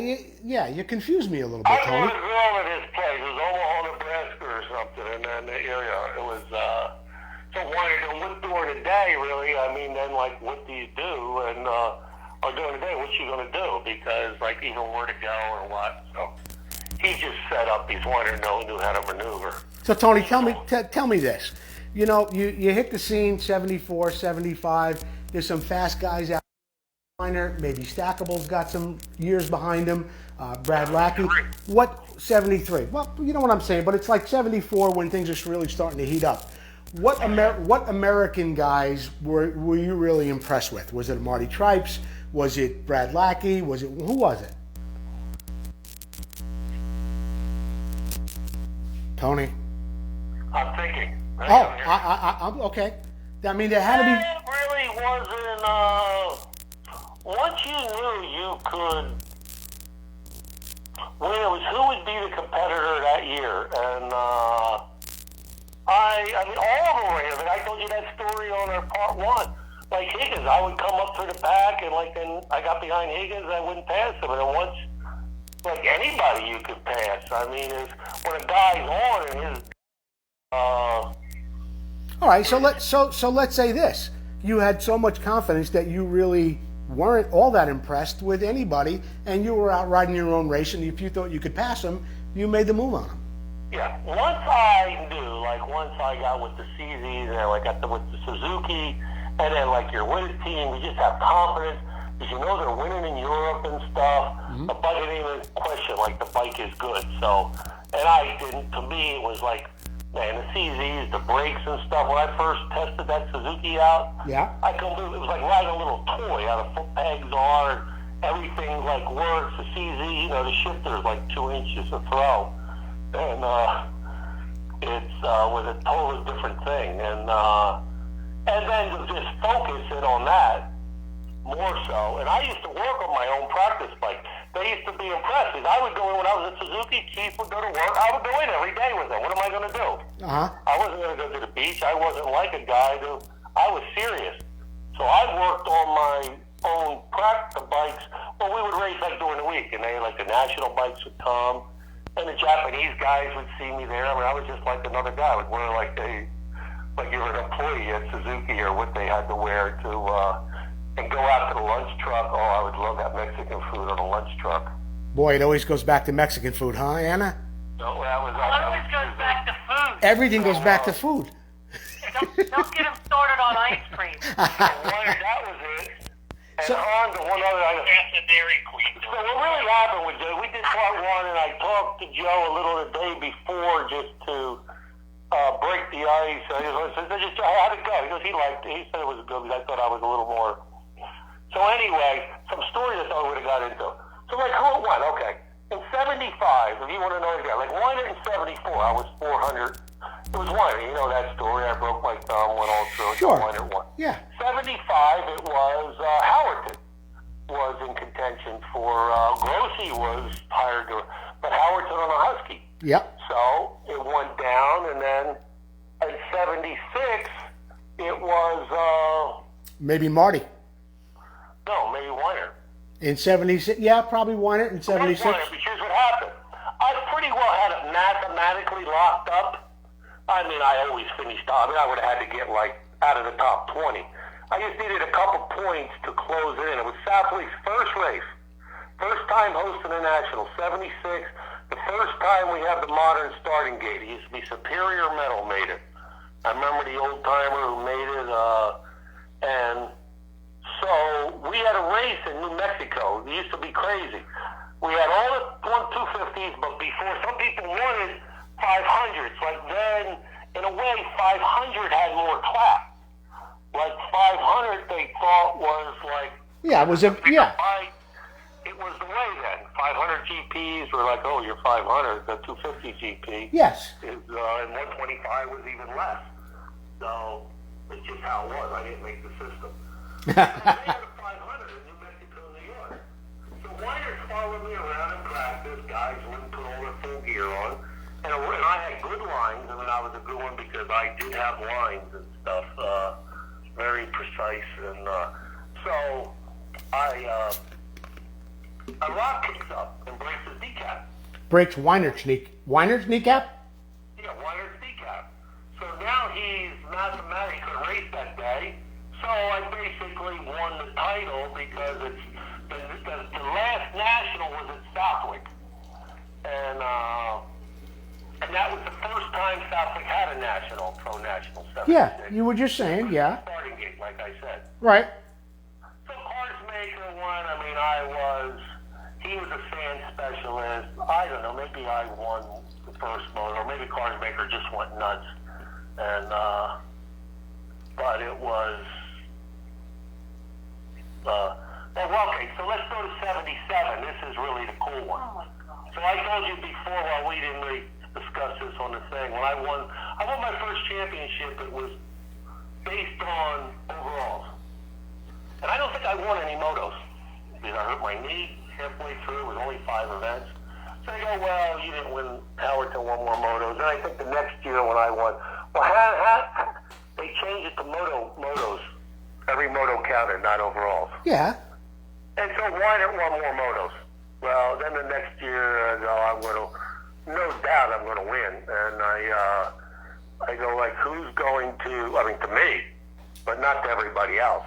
you confused me a little bit, I Tony. was a girl at his place. It was Omaha, Nebraska or something, and then the area. It was, so wanted to look during the day, really. I mean, then, like, what do you do? And, or during the day, what you going to do? Because, like, even where to go or what. So he just set up. He's wanted to knew how to maneuver. So, Tony, tell me this. You know, you hit the scene, 74, 75. There's some fast guys out. Maybe Stackable's got some years behind him. Brad Lackey. What, 73? Well, you know what I'm saying, but it's like 74 when things are really starting to heat up. What American guys were you really impressed with? Was it Marty Tripes? Was it Brad Lackey? Who was it? Tony? I'm thinking. I'm okay. I mean, there had to be... It really wasn't... Once you knew you could win, it was who would be the competitor that year. And I mean, all of them were here. I told you that story on our part one. Like Higgins, I would come up through the pack, and like then I got behind Higgins, I wouldn't pass him. And then once, like anybody you could pass. I mean, when a guy's on and his... All right, so let's say this. You had so much confidence that you really weren't all that impressed with anybody, and you were out riding your own race, and if you thought you could pass them, you made the move on them. Yeah, once I knew, like once I got with the CZs and I got with the Suzuki, and then like you're with a team, you just have confidence because you know they're winning in Europe and stuff. Mm-hmm. The bike didn't even question, like the bike is good. So, and I didn't, to me it was like, man, the CZs, the brakes and stuff, when I first tested that Suzuki out, Yeah. I couldn't believe it was like riding a little toy. How the foot pegs are, everything like works. The CZ, you know, the shifter is like 2 inches to throw. And it's was a totally different thing. And then to just focus in on that more so. And I used to work on my own practice bike. They used to be impressed. I would go in when I was at Suzuki, Keith would go to work. I would go in every day with them. What am I going to do? Uh-huh. I wasn't going to go to the beach. I wasn't like a guy I was serious. So I worked on my own practice bikes. Well, we would race like during the week, and they had like the national bikes would come, and the Japanese guys would see me there. I mean, I was just like another guy. I would wear like you were an employee at Suzuki or what they had to wear to, and go out to the lunch truck. Oh, I would love that Mexican food on a lunch truck. Boy, it always goes back to Mexican food, huh, Anna? No, that was... It always goes back to food. Everything goes back to food. Don't get him started on ice cream. That was it. And So- on to one other... That's a Dairy Queen. So what really happened was we did part one, and I talked to Joe a little the day before just to break the ice. I had to go. He goes, he said it was good because I thought I was a little more... So anyway, some stories I thought we would have got into. So like who won? Okay. In 75, if you want to know again, like 174, I was 400. It was Weiner. You know that story. I broke my thumb, went all through it. Sure. Weiner won. Yeah. 75, it was Howerton was in contention for Grossi was hired to, but Howerton on a Husky. Yep. So it went down, and then in 76, it was Maybe Marty. no, maybe Weiner. In 76, yeah, probably won it in 76. Weiner, because here's what happened. I pretty well had it mathematically locked up. I mean, I always finished top. I mean, I would have had to get like out of the top 20. I just needed a couple points to close it in. It was Southwick's first race. First time hosting a national, 76. The first time we have the modern starting gate. It used to be Superior Metal made it. I remember the old timer who made it. And so we had a race in New Mexico. It used to be crazy. We had all the 250s, but before, some people wanted 500s. Like then, in a way, 500 had more clap. Like 500, they thought was like Yeah, it was a yeah. It was the way then. 500 GPs were like, oh, you're 500. The 250 GP Yes. is, and 125 was even less. So it's just how it was. I didn't make the system. So they had a 500 in New Mexico, New York. So Weiner followed me around in practice. Guys wouldn't put all their full gear on. And I had good lines. I mean, I was a good one because I did have lines and stuff. Very precise. And so I Rock kicks up and breaks his kneecap. Breaks Weiner's kneecap? Yeah, Weiner's kneecap. So now he's mathematically could race that day. So I basically won the title because it's the last national was at Southwick. And that was the first time Southwick had a national, pro national 76. Yeah, you were just saying, yeah. Starting gate, like I said. Right. So Carsmaker won. I mean, he was a sand specialist. I don't know, maybe I won the first motor, or maybe Carsmaker just went nuts. And, but it was, okay, so let's go to 77. This is really the cool one. Oh my God. So I told you before, while we didn't really discuss this on the thing, when I won my first championship, it was based on overalls. And I don't think I won any motos because I hurt my knee halfway through. It was only 5 events. So they go, well, you didn't win. Howerton won more motos. And I think the next year when I won, well, they changed it to motos. Every moto counted, not overalls. Yeah. And so Weiner won more motos. Well, then the next year, no doubt I'm going to win. And I go like, who's going to, I mean, to me, but not to everybody else.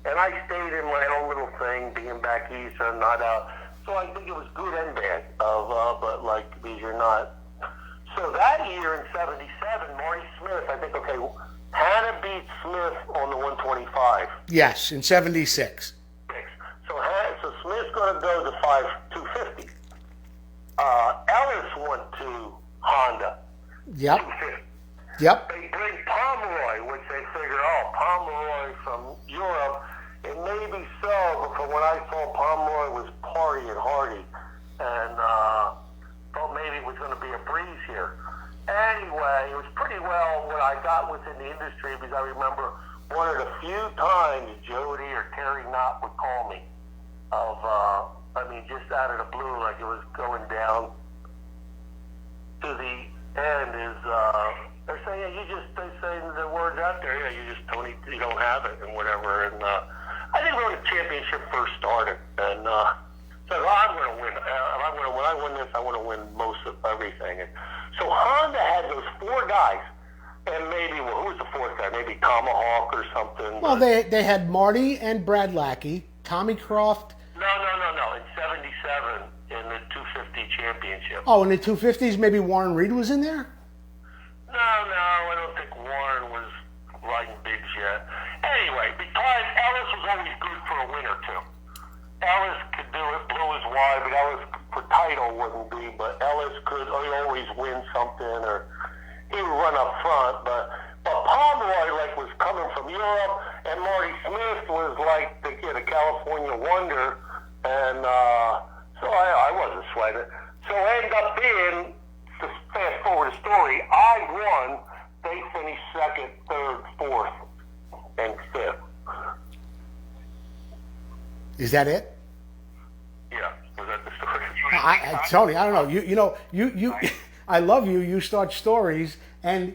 And I stayed in my own little thing, being back east and not out. So I think it was good and bad, but like, because you're not. So that year in 77, Marty Smith, I think, okay, Hannah beat Smith on the 125. Yes, in 76. So Smith's going to go to 250. Ellis went to Honda. Yep. 250. Yep. They bring Pomeroy, which they figure, Pomeroy from Europe. It may be so, but from what I saw, Pomeroy was party and hardy. And thought maybe it was going to be a breeze here. Anyway, it was pretty well what I got within the industry because I remember one of the few times Jody or Terry Knott would call me just out of the blue, like it was going down to the end is, they're saying, they say the words out there, you don't have it and whatever. And I think when the championship first started, and so I'm going to win. When I win this, I want to win most of everything. And so Honda had those 4 guys, and maybe, who was the 4th guy? Maybe Tomahawk or something. Well, they had Marty and Brad Lackey, Tommy Croft. No. In 77, in the 250 championship. Oh, in the 250s, maybe Warren Reed was in there? No, I don't think Warren was riding bigs yet. Anyway, because Ellis was always good for a win or two. Ellis could do it, blue is wide, but Ellis for title wouldn't be, but Ellis could always win something, or he would run up front, but Pomeroy was coming from Europe, and Marty Smith was like the California wonder, and so I wasn't sweating. So it ended up being, to fast forward the story, I won finished second, third, fourth, and fifth. Is that it? Yeah, was that the story? Tony, I don't know. You I love you. You start stories, and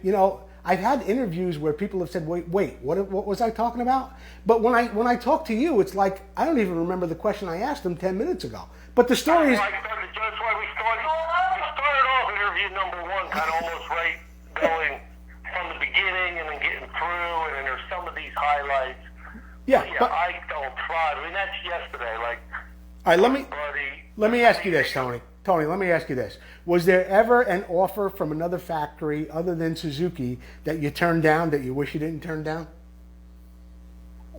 I've had interviews where people have said, "Wait, what was I talking about?" But when I talk to you, it's like I don't even remember the question I asked them 10 minutes ago. But the story is. That's why we started off interview number one, kind of almost right, going from the beginning and then getting through, and then there's some of these highlights. Yeah, but I don't try. I mean, that's yesterday. Like, all right, let me ask you this, Tony. Tony, let me ask you this. Was there ever an offer from another factory other than Suzuki that you turned down that you wish you didn't turn down?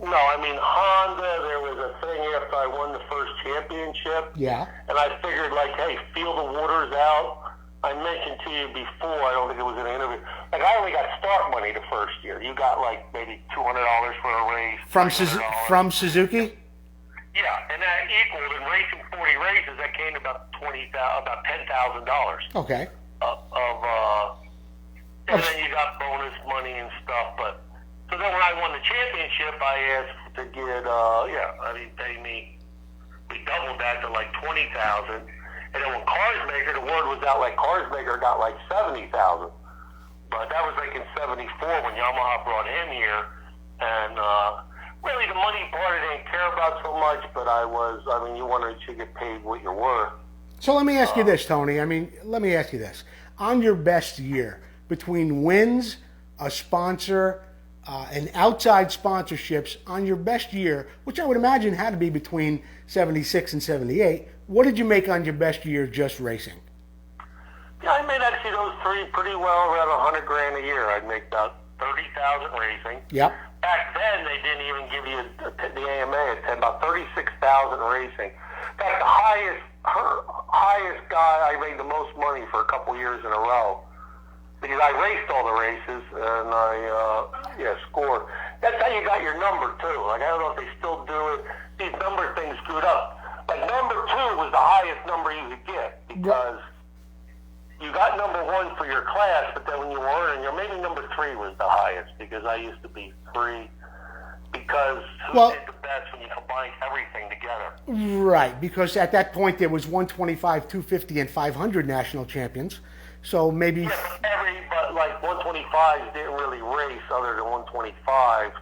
No, I mean, Honda, there was a thing after I won the first championship. Yeah. And I figured, like, hey, feel the waters out. I mentioned to you before, I don't think it was in an interview, like, I only got start money the first year. You got, like, maybe $200 for a race. From Suzuki? Yeah, and that equaled in racing 40 races. That came to about $10,000. Okay. And then you got bonus money and stuff. But so then when I won the championship, I asked to get pay me. We doubled that to like $20,000. And then when Carsmaker, the word was out like Carsmaker got like $70,000. But that was like in '74 when Yamaha brought him here, and. Really, the money part I didn't care about so much, but you wanted to get paid what you're worth. So let me ask you this, Tony. Let me ask you this. On your best year, between wins, a sponsor, and outside sponsorships, on your best year, which I would imagine had to be between 76 and 78, what did you make on your best year just racing? Yeah, I made actually those three pretty well, around $100,000 a year. I'd make about 30,000 racing. Yep. Back then, they didn't even give you the AMA. It had about 36,000 racing. In fact, the highest guy I made the most money for a couple years in a row, because I raced all the races and I scored. That's how you got your number too. Like, I don't know if they still do it. These number things screwed up. Like, number 2 was the highest number you could get because. You got number 1 for your class, but then when you were earning, maybe number 3 was the highest because I used to be 3. Because who did the best when you combine everything together? Right, because at that point there was 125, 250, and 500 national champions. So maybe. Yeah, but like 125s didn't really race other than 125,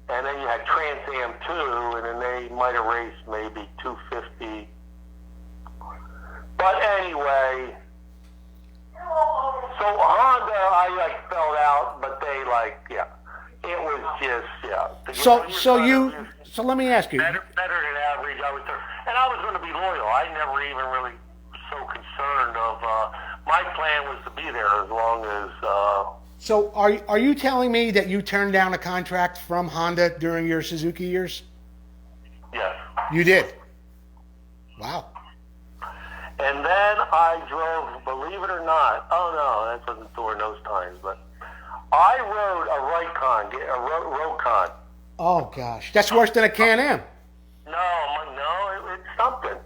and then you had Trans Am 2, and then they might have raced maybe 250. But anyway. So Honda, I fell out, but they it was just So let me ask you. Better than average. And I was going to be loyal. I never even really so concerned of. My plan was to be there as long as. So are you telling me that you turned down a contract from Honda during your Suzuki years? Yes. You did. Wow. And then I drove, believe it or not, that wasn't during those times, but I rode a Rokon. Oh, gosh. That's worse than a Can-Am. No, it's something.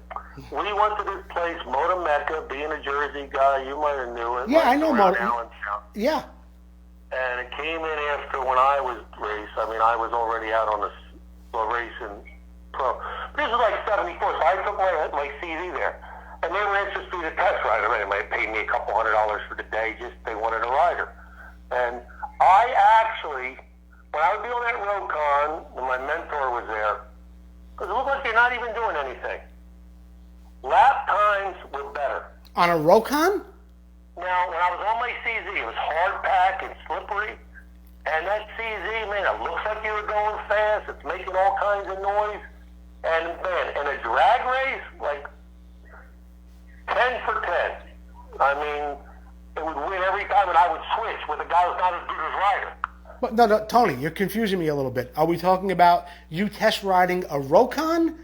We went to this place, Motor Mecca, being a Jersey guy, you might have knew it. Yeah, I know Motor. Yeah. And it came in after when I was raced. I was already out on the racing pro. This was like 74, so I took my CD there. And they were interested in a test ride. They might pay me a couple $100 for the day, just they wanted a rider. And I actually, when I was doing that Rokon, and my mentor was there, because it looked like you're not even doing anything. Lap times were better. On a Rokon? Now, when I was on my CZ, it was hard pack and slippery. And that CZ, man, it looks like you were going fast. It's making all kinds of noise. And, man, in a drag race, like, 10 for 10. It would win every time, and I would switch with a guy who's not as good as rider. But no, Tony, you're confusing me a little bit. Are we talking about you test riding a Rokon?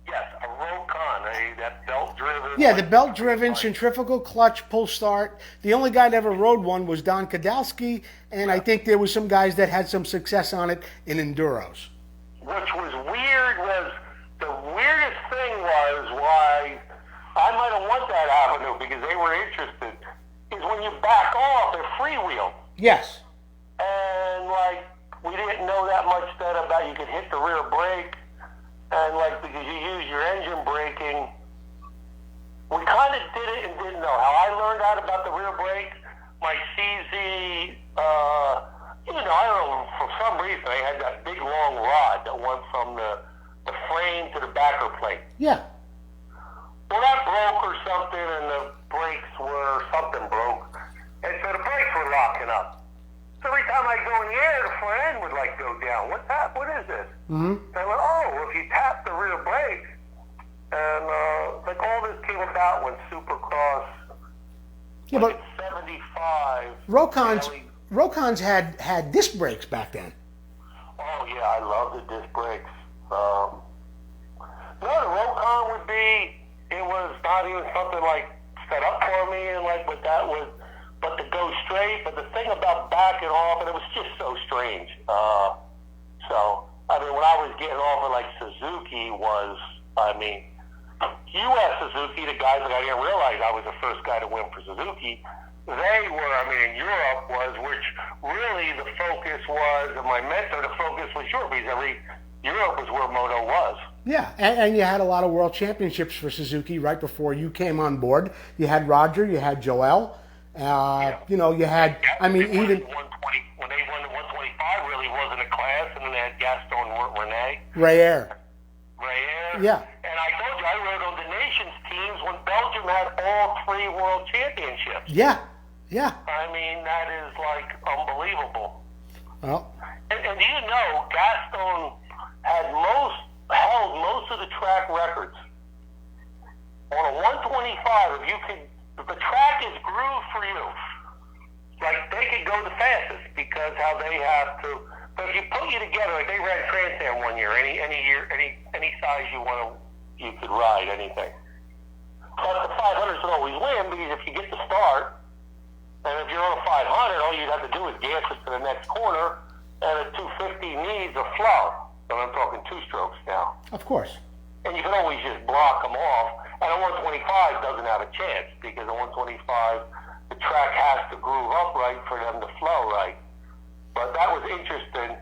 Yes, a Rokon, that belt-driven. Yeah, the belt-driven, centrifugal clutch, pull start. The only guy that ever rode one was Don Kadalski, and I think there was some guys that had some success on it in enduros. Which was weird the weirdest thing was why I might have won that avenue because they were interested, is when you back off, they're freewheel. Yes. and like we didn't know that much then about you could hit the rear brake, and like because you use your engine braking, we kind of did it and didn't know. How I learned out about the rear brake, my CZ, I don't know, for some reason I had that big long rod that went from the frame to the backer plate. Yeah. Well, that broke or something, and the brakes were, something broke. And so the brakes were locking up. So every time I go in the air, the front end would like go down. What's that? What is this? Mm-hmm. They went, well, if you tap the rear brake, and like all this came about when Supercross, Yeah, but 75. Rokons had disc brakes back then. Oh yeah, I love the disc brakes. No, the Rokon would be. It was not even something like set up for me, and like what that was. But to go straight. But the thing about backing off, and it was just so strange. So I mean, when I was getting off of like Suzuki was, I mean, U.S. Suzuki, the guys that I didn't realize I was the first guy to win for Suzuki. They were, I mean, in Europe was, which really the focus was, and my mentor, the focus was Europe, because Europe was where Moto was. Yeah, and you had a lot of world championships for Suzuki right before you came on board. You had Roger, you had Joel, you had, I mean, even... When they won the 125, really wasn't a class, and then they had Gaston Rene. Rayer. Yeah. And I told you, I rode on the nations teams when Belgium had all 3 world championships. Yeah. Yeah. I mean, that is like unbelievable. Well. And do you know, Gaston held most of the track records. On a 125, if the track is grooved for you, like they could go the fastest because how they have to. But if you put you together, like they ran Trans Am one year, any year, any size you could ride anything. But the 500s would always win because if you get the start, and if you're on a 500, all you'd have to do is gas it to the next corner, and a 250 needs a flow. And I'm talking 2 strokes now. Of course. And you can always just block them off. And a 125 doesn't have a chance because a 125, the track has to groove up right for them to flow right. But that was interesting.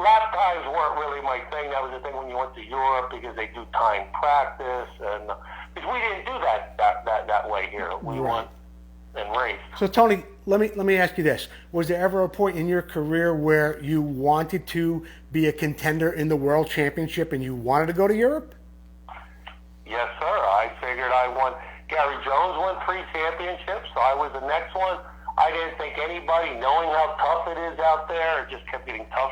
Lap times weren't really my thing. That was the thing when you went to Europe because they do time practice, and because we didn't do that way here. We went and raced. So Tony, let me ask you this: was there ever a point in your career where you wanted to be a contender in the World Championship and you wanted to go to Europe? Yes, sir. I figured I won. Gary Jones won 3 championships, so I was the next one. I didn't think anybody, knowing how tough it is out there, it just kept getting tough.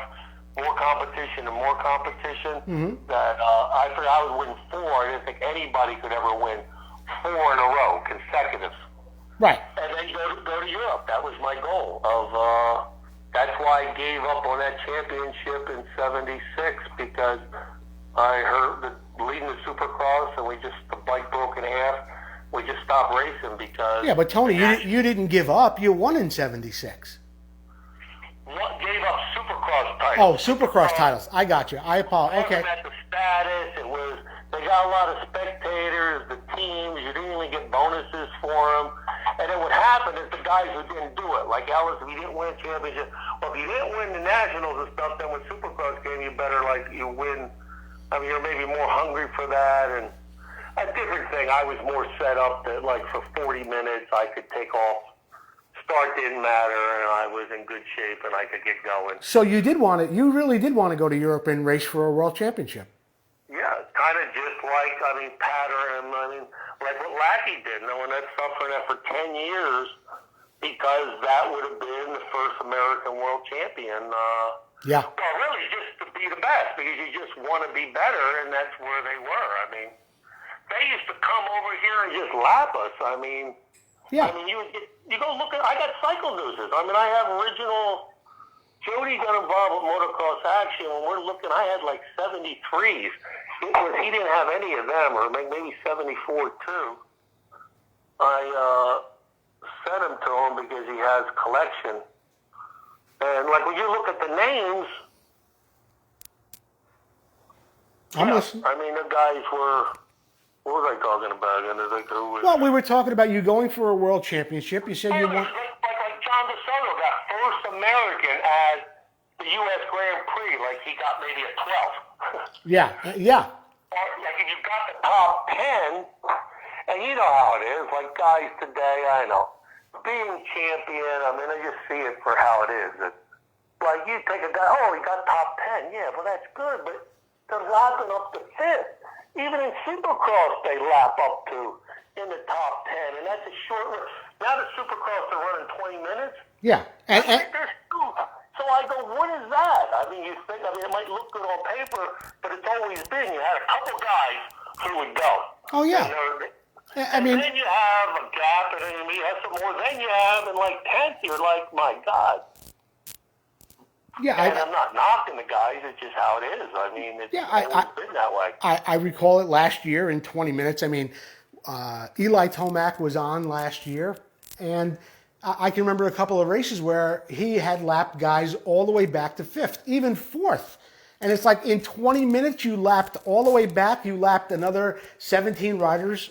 More competition and more competition. Mm-hmm. That I figured I would win 4. I didn't think anybody could ever win 4 in a row, consecutive. Right. And then go to Europe. That was my goal. That's why I gave up on that championship in '76 because I heard that leading the Supercross and the bike broke in half. We just stopped racing because... Yeah, but Tony, you didn't give up. You won in '76. What gave up Supercross titles? Oh, Supercross titles. I got you. I apologize. Okay. It wasn't at the status. It was... They got a lot of spectators, the teams. You didn't even get bonuses for them. And then what happened is the guys who didn't do it, like Ellis, if you didn't win a championship, well, if you didn't win the Nationals and stuff, then when Supercross came, you better, like, you win. I mean, you're maybe more hungry for that. And a different thing, I was more set up that, like, for 40 minutes, I could take off. Start didn't matter, and I was in good shape, and I could get going. So you really did want to go to Europe and race for a world championship. Yeah, kind of just like, pattern, like what Lackey did, knowing that suffering that for 10 years, because that would have been the first American world champion. Yeah. Well, really, just to be the best, because you just want to be better, and that's where they were. I mean, they used to come over here and just lap us. I mean, yeah. You go look at, I got cycle newses. I mean, I have original, Jody got involved with motocross action. When we're looking, I had like 73s. He didn't have any of them, or maybe 74 too. I sent him to him because he has collection. And like when you look at the names, I mean, the guys were, what was I talking about? Well, we were talking about you going for a world championship. You said you want... Like John DiStefano got first American at the U.S. Grand Prix, like he got maybe a 12th. Yeah, yeah. Or like if you got the top 10, and you know how it is, like guys today, I know, being champion, I mean, I just see it for how it is. It's like you take a guy, oh, he got top 10, yeah, well, that's good, but they're lapping up to 5th. Even in Supercross, they lap up to in the top 10, and that's a short run. Now the Supercross are running 20 minutes. Yeah. And So I go, what is that? I mean, you think, it might look good on paper, but it's always been. You had a couple guys who would go. oh, yeah. And then you have a gap, and then you have some more. Then you have in like 10th, you're like, my God. Yeah, And I'm not knocking the guys. It's just how it is. I mean, it's always been that way. I recall it last year in 20 minutes. I mean, Eli Tomac was on last year, and I can remember a couple of races where he had lapped guys all the way back to 5th, even 4th. And it's like in 20 minutes, you lapped all the way back. You lapped another 17 riders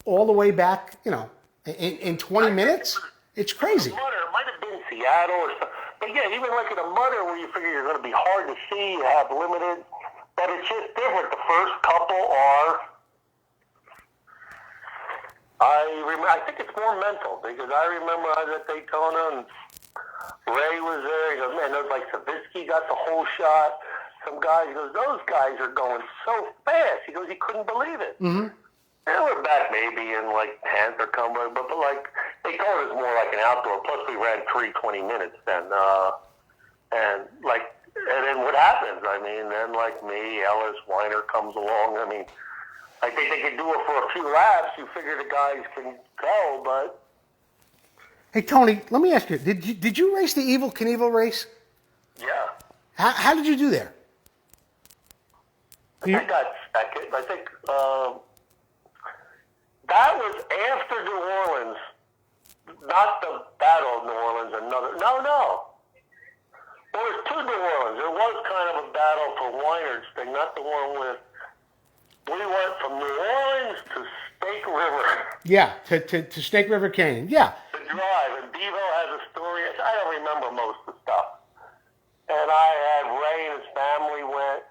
all the way back, in 20 minutes. It's crazy. It might have been Seattle or something. But yeah, even like in a mutter where you figure you're going to be hard to see, you have limited, but it's just different. The first couple are, I think it's more mental, because I remember I was at Daytona and Ray was there. He goes, man, there's like Savitsky got the whole shot. Some guys, he goes, those guys are going so fast. He goes, he couldn't believe it. Mm-hmm. They were back maybe in like 10th or somewhere, but like Daytona is more like an outdoor. Plus we ran 3:20 minutes then, and then what happens? I mean, then like me, Ellis, Weiner comes along. I mean, I think they can do it for a few laps. You figure the guys can go, but. Hey, Tony, let me ask you, did you race the Evel Knievel race? Yeah. How did you do there? I got second. I think that was after New Orleans, not the Battle of New Orleans. No. There was two New Orleans. There was kind of a battle for Weiner's thing, not the one with. We went from New Orleans to Snake River. Yeah, to Snake River Canyon. Yeah. To drive, and Bevo has a story. I don't remember most of the stuff. And I had Ray and his family went.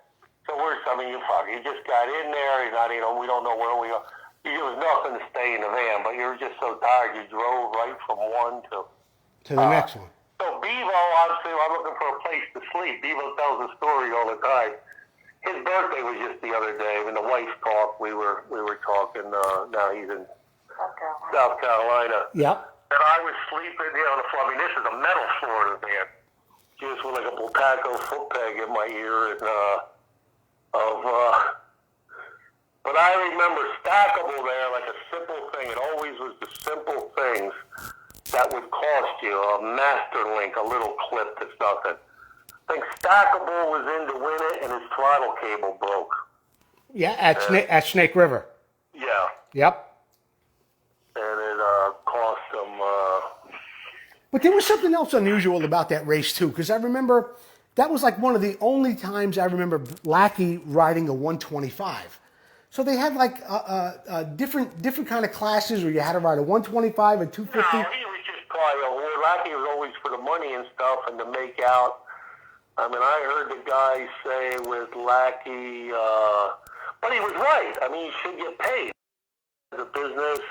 So you just got in there. You're not, we don't know where we are. It was nothing to stay in the van, but you were just so tired. You drove right from one to the next one. So Bevo, obviously, I'm looking for a place to sleep. Bevo tells a story all the time. His birthday was just the other day. When the wife talked, we were talking. Now he's in South Carolina. Yep. And I was sleeping, on the floor. I mean, this is a metal floor in the van. Just with like a Bultaco foot peg in my ear, and but I remember stackable there, like a simple thing. It always was the simple things that would cost you a master link, a little clip that's nothing. I think Stackable was in to win it, and his throttle cable broke. Yeah, at Snake River. Yeah. Yep. And it cost him. But there was something else unusual about that race too, because I remember that was like one of the only times I remember Lackey riding a 125. So they had like different kind of classes where you had to ride a 125, a 250. No, he was just probably Lackey was always for the money and stuff and to make out. I mean, I heard the guy say with Lackey, but he was right. I mean, you should get paid. The business.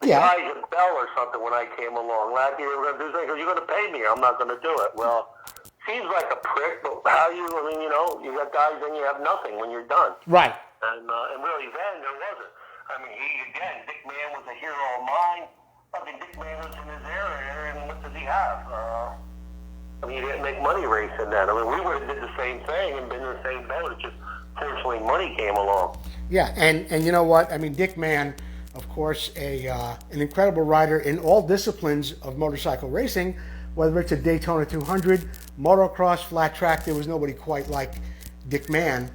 The guys at Bell or something when I came along. Lackey, they were going to do something. You're going to pay me. I'm not going to do it. Well, seems like a prick, but you got guys and you have nothing when you're done. Right. And really then there wasn't. I mean, Dick Mann was a hero of mine. I mean, Dick Mann was in his area, and what does he have? He didn't make money racing then. I mean, we would have did the same thing and been in the same boat. It's just, fortunately, money came along. Yeah, and you know what? I mean, Dick Mann, of course, an incredible rider in all disciplines of motorcycle racing, whether it's a Daytona 200, motocross, flat track, there was nobody quite like Dick Mann.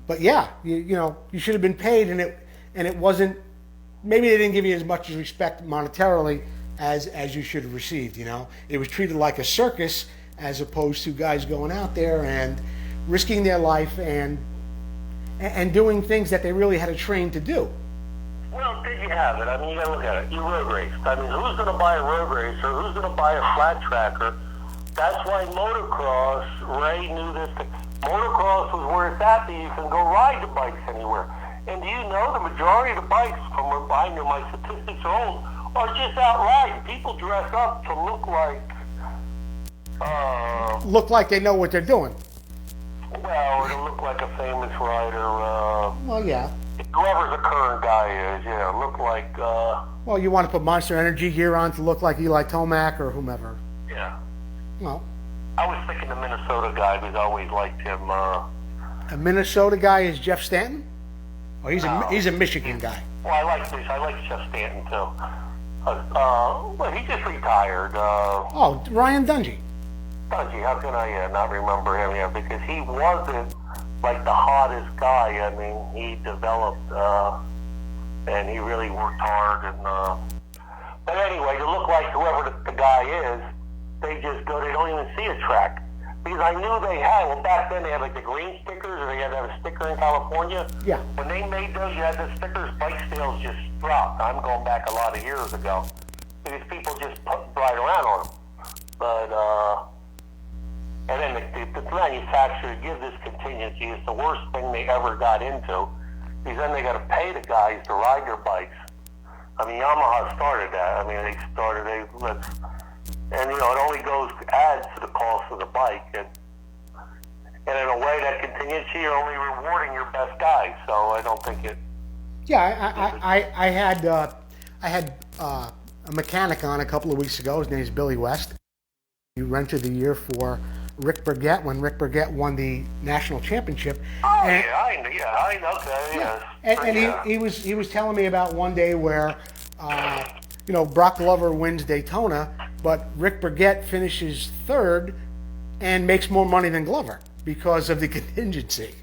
But yeah, you should have been paid, and it wasn't. Maybe they didn't give you as much respect monetarily as you should have received. It was treated like a circus as opposed to guys going out there and risking their life and doing things that they really had to train to do. Well, did you have it. I mean, you got to look at it. You road race. I mean, who's going to buy a road racer? Who's going to buy a flat tracker? That's why motocross, Ray knew this. Motocross was where it's at, that you can go ride the bikes anywhere. And do you know the majority of the bikes, from where I know my statistics are old, are just out riding. People dress up to look like they know what they're doing. Well, or to look like a famous rider. Well, yeah. Whoever the current guy is, yeah, look like. Well, you want to put Monster Energy gear on to look like Eli Tomac or whomever. Yeah. Well, I was thinking the Minnesota guy because I always liked him. a Minnesota guy is Jeff Stanton? Oh, he's a Michigan guy. Well, I like Jeff Stanton too. Well, he just retired. Oh, Ryan Dungey. Dungey, how can I not remember him? Yeah, because he wasn't like the hottest guy. I mean, he developed and he really worked hard. And but anyway, to look like whoever the guy is, they just go. They don't even see a track because I knew they had. Well, back then they had like the green stickers, or they had to have a sticker in California. Yeah. When they made those, you had the stickers. Bike sales just dropped. I'm going back a lot of years ago because people just ride around on them. But and then the manufacturer gives this contingency. It's the worst thing they ever got into because then they got to pay the guys to ride their bikes. I mean, Yamaha started that. I mean, and you know, it only adds to the cost of the bike, and in a way, that contingency, you're only rewarding your best guys. So I don't think it. Yeah, I had a mechanic on a couple of weeks ago. His name is Billy West. He rented the year for Rick Burgett when Rick Burgett won the national championship. Oh, and, I know. Okay, yeah. And he was telling me about one day where Brock Glover wins Daytona, but Rick Burgett finishes third and makes more money than Glover because of the contingency.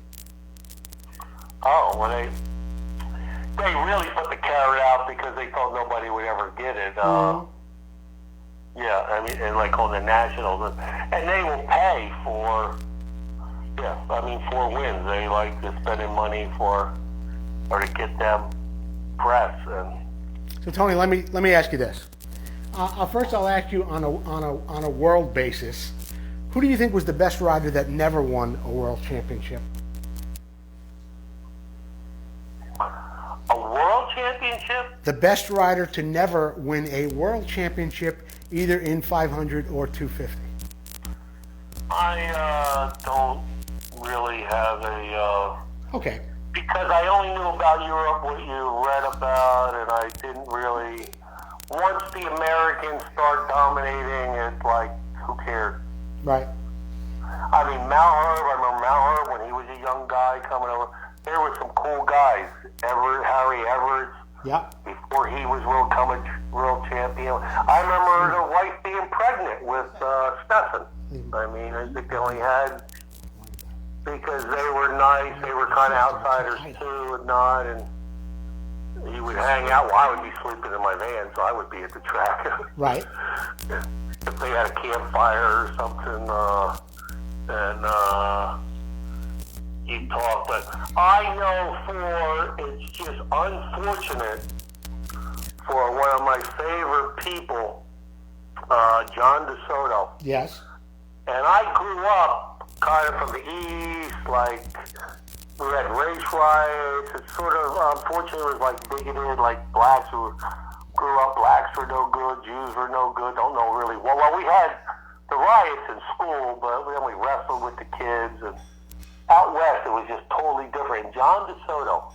Oh, well, they really put the carrot out because they thought nobody would ever get it. Yeah, I mean, and like on the Nationals, and they will pay for wins. They like to spending money or to get them press. And so, Tony, let me ask you this. First, I'll ask you on a world basis, who do you think was the best rider that never won a world championship? A world championship? The best rider to never win a world championship, either in 500 or 250. I don't really have a. Okay. Because I only knew about Europe, what you read about, and I didn't really. Once the Americans start dominating, it's like, who cared? Right. I mean, I remember Mount Herb when he was a young guy coming over. There were some cool guys. Harry Everett. Yeah. Before he was world champion. I remember the wife being pregnant with Stefan. I mean, I think they only had, because they were nice, they were kind of outsiders too, and not, and he would hang out. Well, I would be sleeping in my van, so I would be at the track. Right. If they had a campfire or something, and you talk, but I know it's just unfortunate for one of my favorite people, John DeSoto. Yes. And I grew up kind of from the East, like, we had race riots. It sort of, unfortunately, it was like bigoted, like blacks who grew up, blacks were no good, Jews were no good, don't know really. Well, we had the riots in school, but then we wrestled with the kids, and out west, it was just totally different. And John DeSoto,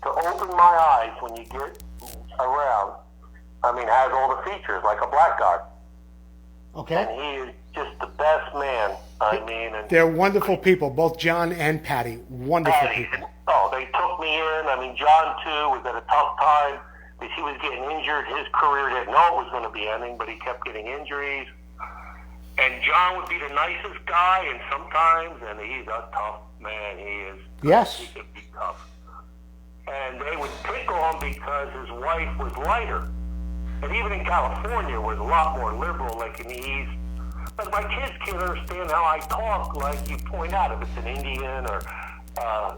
to open my eyes when you get around, I mean, has all the features like a black guy. Okay. And he is just the best man. I mean, and they're wonderful people, both John and Patty. Wonderful people. Oh, they took me in. I mean, John too was at a tough time because he was getting injured. His career didn't know it was going to be ending, but he kept getting injuries. And John would be the nicest guy, and sometimes, and he's a tough man. He is. Yes. He could be tough. And they would pick on him because his wife was lighter. And even in California, was a lot more liberal, like in the East. But my kids can't understand how I talk, like you point out, if it's an Indian or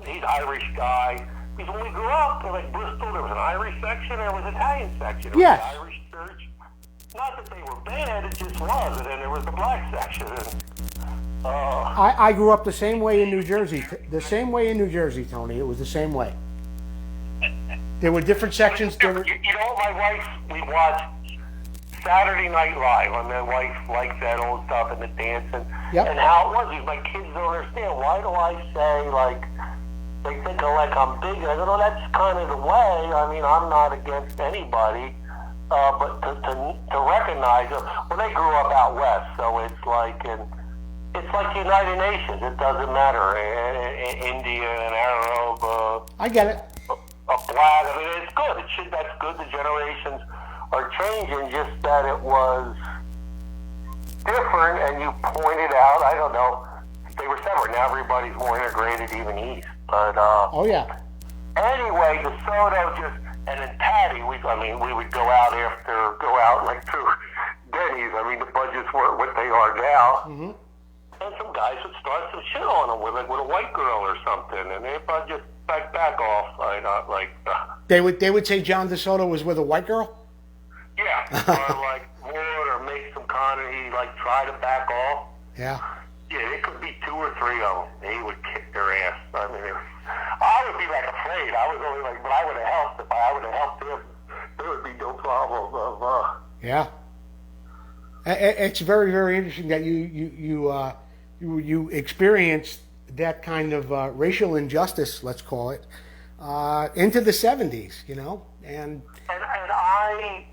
he's an Irish guy. Because when we grew up, like Bristol, there was an Irish section, there was an Italian section. There Yes. was the Irish church. Not that they were bad, it just was. And then there was the black section. And, I grew up the same way in New Jersey. The same way in New Jersey, Tony. It was the same way. There were different sections. There were, you know, my wife, we watched Saturday Night Live. I mean, my wife likes that old stuff and the dancing. Yep. And how it was. Because my kids don't understand. Why do I say, like, they think like I'm big? And I go, no, that's kind of the way. I mean, I'm not against anybody. But to recognize it, well, they grew up out west, so it's like United Nations. It doesn't matter, Indian, Arab, I get it. a black. I mean, it's good. That's good. The generations are changing. Just that it was different, and you pointed out. I don't know. They were separate. Now everybody's more integrated, even east. But Oh yeah. anyway, DeSoto just. And then Patty, we would go out like through Denny's. I mean, the budgets weren't what they are now. Mm-hmm. And some guys would start some shit on them with a white girl or something, and they'd probably just back off. They would say John DeSoto was with a white girl. Yeah, or like Ward, or make some kind of try to back off. Yeah. Yeah, it could be 2 or 3 of them. He would kick their ass. I mean, I would be afraid. I was only but I would have helped if I would have helped him. There would be no problem of. Yeah. It's very, very interesting that you experienced that kind of racial injustice, let's call it, into the 70s, you know, and I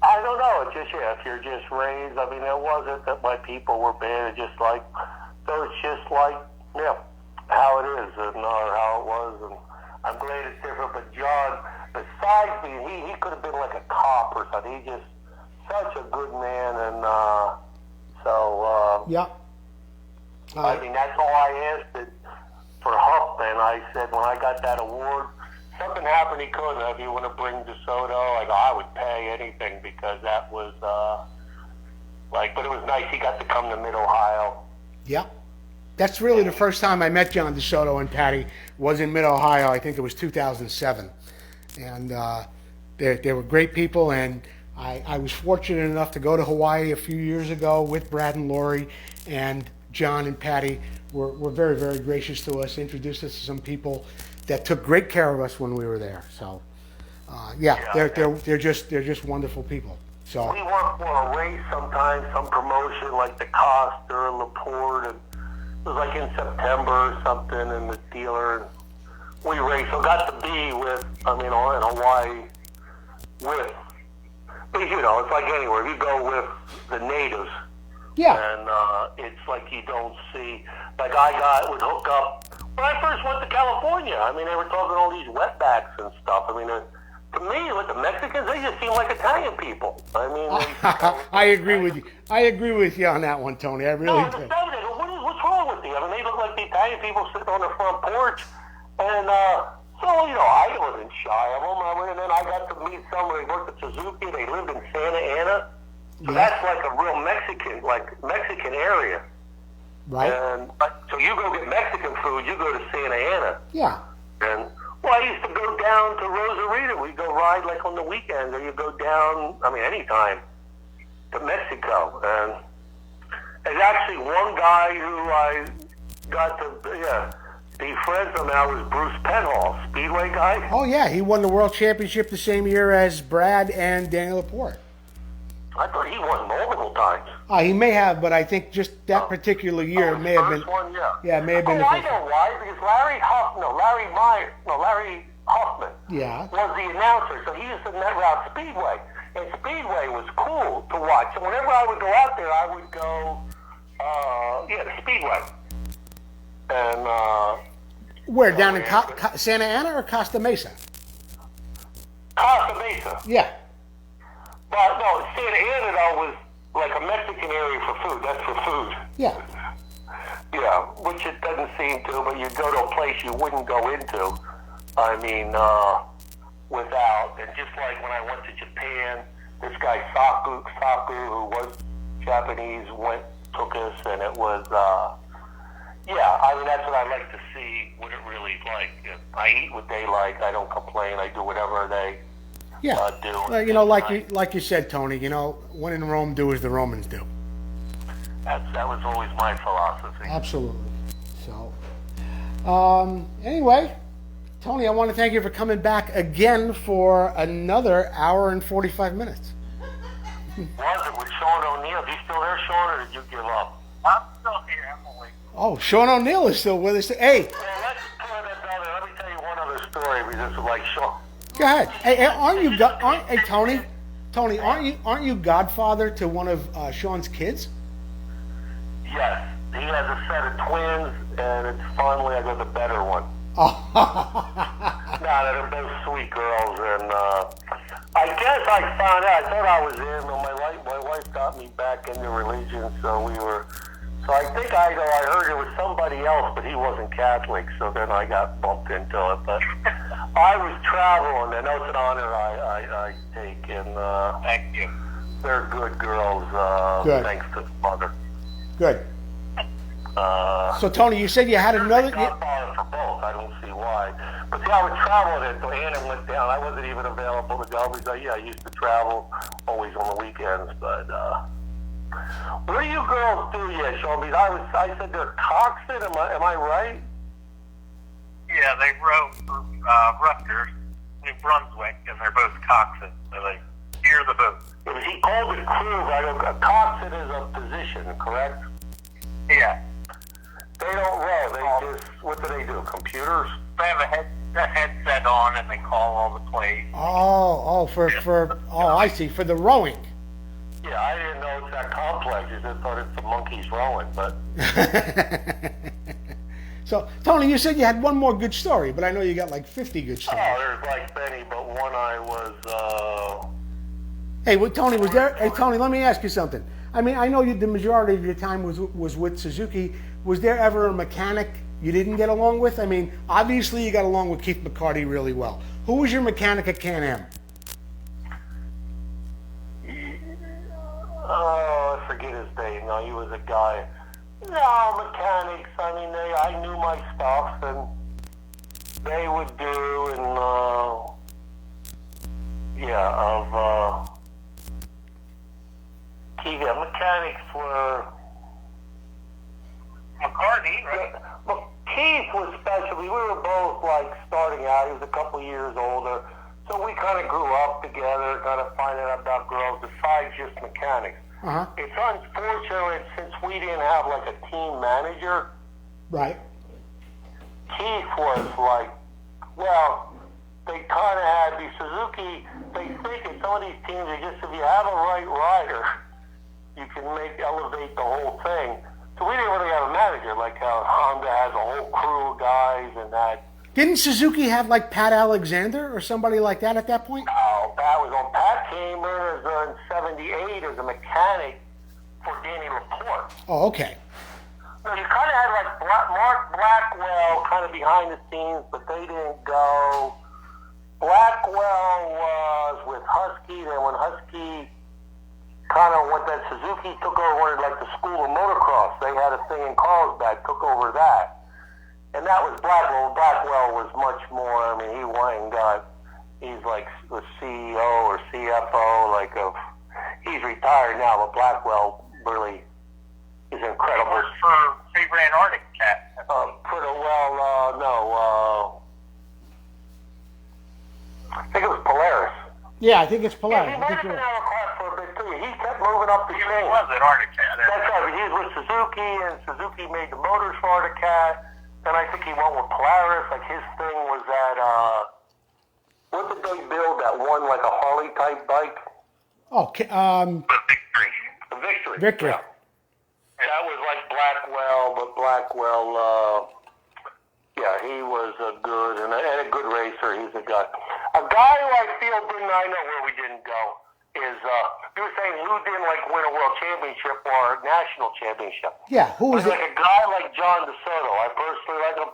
I don't know. It's just if you're just raised. I mean, it wasn't that my people were bad. It's just so it's just how it is or how it was. And I'm glad it's different. But John, besides me, he could have been like a cop or something. He's just such a good man, and yeah. I mean, that's all I asked it for Huffman. I said when I got that award. Something happened he couldn't. If you want to bring DeSoto, I would pay anything because that was but it was nice. He got to come to Mid-Ohio. Yeah. That's really the first time I met John DeSoto and Patty was in Mid-Ohio. I think it was 2007. And they were great people, and I was fortunate enough to go to Hawaii a few years ago with Brad and Lori, and John and Patty were very, very gracious to us, introduced us to some people that took great care of us when we were there. So, they're just wonderful people. So we work for a race sometimes, some promotion like the Costa or Laporte, and it was like in September or something, and the dealer, we raced. So got to be with, in Hawaii with, but it's like anywhere. You go with the natives. yeah, And it's like you don't see, I would hook up. When I first went to California, they were talking all these wetbacks and stuff. To me, with the Mexicans, they just seem like Italian people. I agree with you. I agree with you on that one, Tony. I really do. What's wrong with you? They look like the Italian people sitting on the front porch. And I wasn't shy of them. And then I got to meet somebody who worked at Suzuki. They lived in Santa Ana. So that's like a real Mexican area. Right. And so you go get Mexican food, you go to Santa Ana. Yeah. And I used to go down to Rosarito. We go ride on the weekends, or you go down. Anytime to Mexico. And there's actually one guy who I got to be friends with now was Bruce Penhall, Speedway guy. Oh yeah, he won the world championship the same year as Brad and Daniel Laporte. I thought he won multiple times. He may have, but I think just that particular year may have been. One, yeah. Yeah, it may have been. I know why. Because Larry Hoffman. Yeah. Was the announcer, so he used to net route Speedway, and Speedway was cool to watch. So whenever I would go out there, I would go, to Speedway. And Where down in Santa Ana or Costa Mesa? Costa Mesa. Yeah. But no, Santa Ana though was like a Mexican area for food. That's for food. Yeah. Yeah, which it doesn't seem to, but you go to a place you wouldn't go into. Without, and just like when I went to Japan, this guy Saku, who was Japanese, took us, and it was, Yeah, I mean, that's what I like to see, what it really is like. If I eat what they like. I don't complain. I do whatever they Yeah. do. Well, you know, like you said, Tony, you know, when in Rome, do as the Romans do. That was always my philosophy. Absolutely. So, anyway, Tony, I want to thank you for coming back again for another hour and 45 minutes. Was it with Sean O'Neill? Are you still there, Sean, or did you give up? I'm still here. I'm awake. Oh, Sean O'Neill is still with us. Hey, Well, let's put another. Let me tell you one other story because it's like Sean. go ahead. Hey, hey, Tony, aren't you godfather to one of Sean's kids? Yes, he has a set of twins, and it's finally I got the better one. Oh. They're both sweet girls, and I guess I found out. I thought I was in, but my wife got me back into religion, so we were. So I think I heard it was somebody else, but he wasn't Catholic, so then I got bumped into it. But I was traveling, and that's an honor I take, and Thank you. they're good girls, Good. thanks to the mother. Good. So, Tony, you said you had another. Godfather for both. I don't see why. But see, I was traveling it, so Anna went down. I wasn't even available to go because I used to travel always on the weekends. But what do you girls do yet, Sean? Because I said they're toxic. Am I right? Yeah, they rode for Rutgers, New Brunswick, and they're both coxswains, so they steer the boat. He called it cruise. A coxswain is a position, correct? Yeah. They don't row. They just, what do they do? Computers? They have a headset on, and they call all the plays. I see, for the rowing. Yeah, I didn't know it's that complex. I just thought it's the monkeys rowing, but... So, Tony, you said you had one more good story, but I know you got like 50 good stories. Oh, there's like many, but one I was, Hey, Tony, was there? Hey, Tony, let me ask you something. I mean, I know the majority of your time was with Suzuki. Was there ever a mechanic you didn't get along with? I mean, obviously you got along with Keith McCarty really well. Who was your mechanic at Can-Am? I forget his name. No, he was a guy. No, mechanics. I mean, I knew my stuff, and they would do, and mechanics were. McCartney, right? Well, Keith was special. We were both like starting out. He was a couple years older, so we kind of grew up together, kind of finding out about girls besides just mechanics. Uh-huh. It's unfortunate since we didn't have like a team manager. Right. Keith was like, well, they kind of had the Suzuki. They think in some of these teams, they just if you have a right rider, you can elevate the whole thing. So we didn't really have a manager like how Honda has a whole crew of guys and that. Didn't Suzuki have like Pat Alexander or somebody like that at that point? No, Pat came in in '78 as a mechanic for Danny Laporte. Oh, okay. No, you kind of had like Mark Blackwell kind of behind the scenes, but they didn't go. Blackwell was with Husky, then when Husky kind of went that Suzuki took over like the school of motocross. They had a thing in Carlsbad, took over that. And that was Blackwell. Blackwell was much more, I mean, he went and he's like the CEO or CFO, he's retired now, but Blackwell really is incredible. Works for Sabre Antarctic Cat. I think it was Polaris. Yeah, I think it's Polaris. He might have been out of class for a bit too. He kept moving up the chain. He was at Arctic Cat. That's right, but he was with Suzuki, and Suzuki made the motors for Arctic Cat. Then I think he went with Polaris. Like his thing was that, what did they build? That one, like a Harley type bike? Okay. The Victory. The Victory. Victory. Yeah. That was like Blackwell, but Blackwell, he was a good and a good racer. He's a guy. A guy who I feel I know where we didn't go is you were saying Lou didn't like win a world championship or a national championship. Yeah, who was it? Like a guy like John DeSoto, I personally like him.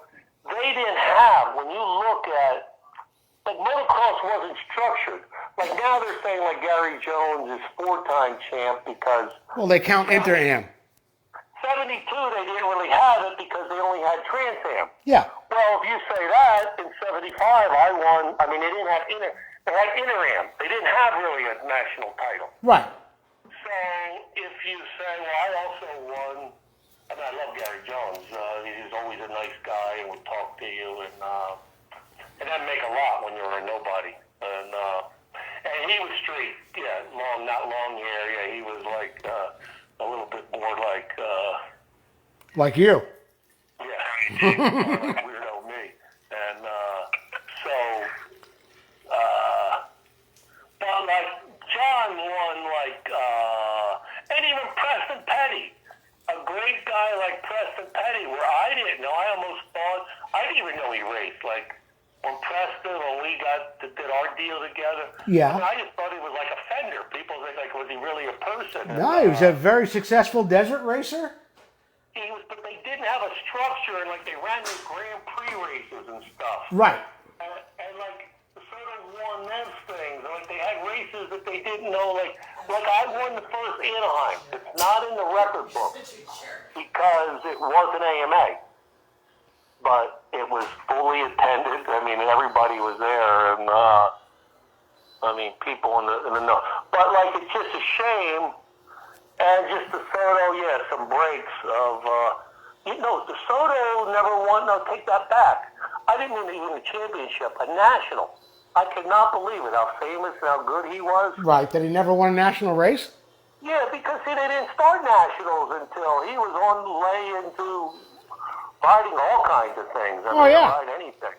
They didn't have, when you look at, like motocross wasn't structured. Like now they're saying like Gary Jones is 4-time champ because. Well, they count Inter-Am. 72 they didn't really have it because they only had Trans Am. Yeah. Well, if you say that, in '75 I won. I mean, they didn't have they had Inter Am. They didn't have really a national title. Right. So if you say, well, I also won. I mean, I love Gary Jones. He's always a nice guy and would talk to you, and that make a lot when you're a nobody. And he was straight, yeah, not long hair. Yeah, he was like a little bit more like you. Yeah, like weirdo me. And but like John won, and even Preston Petty, a great guy like Preston Petty, where I didn't know. I almost thought I didn't even know he raced. Like when we did our deal together. Yeah. I mean, I just thought he was like a fender. People think like, was he really a person? No, he was a very successful desert racer. He was, but they didn't have a structure, and like they ran the Grand Prix races and stuff. Right. And like sort of won those things. And, like they had races that they didn't know. Like I won the first Anaheim. It's not in the record book because it wasn't AMA, but it was fully attended. I mean, everybody was there, and I mean, people in the know. But like, it's just a shame. And just DiStefano, yeah, some breaks of, DiStefano never won. No, take that back. I didn't even a championship, a national. I could not believe it, how famous and how good he was. Right, that he never won a national race? Yeah, because they didn't start nationals until he was on the way into riding all kinds of things. I mean, yeah. ride anything.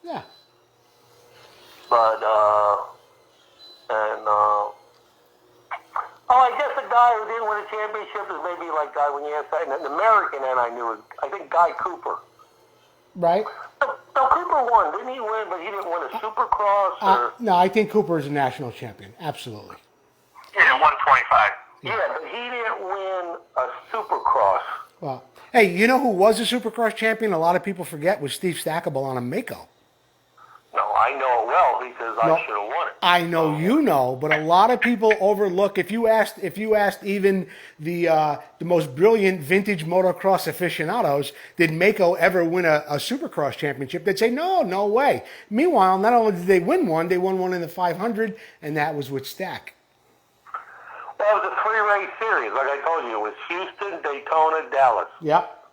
Yeah. But, I guess the guy who didn't win a championship is maybe like guy when you ask that. An American, and I knew it. I think Guy Cooper. Right. No, Cooper won. Didn't he win? But he didn't win a Supercross. Or... No, I think Cooper is a national champion. Absolutely. Yeah, 125. Yeah, but he didn't win a Supercross. Well, hey, you know who was a Supercross champion? A lot of people forget was Steve Stackable on a Mako. No, I know it well because I should have won it. I know you know, but a lot of people overlook. If you asked even the most brilliant vintage motocross aficionados, did Mako ever win a Supercross championship? They'd say no way. Meanwhile, not only did they win one, they won one in the 500, and that was with Stack. Well, it was a 3-race series. Like I told you, it was Houston, Daytona, Dallas. Yep.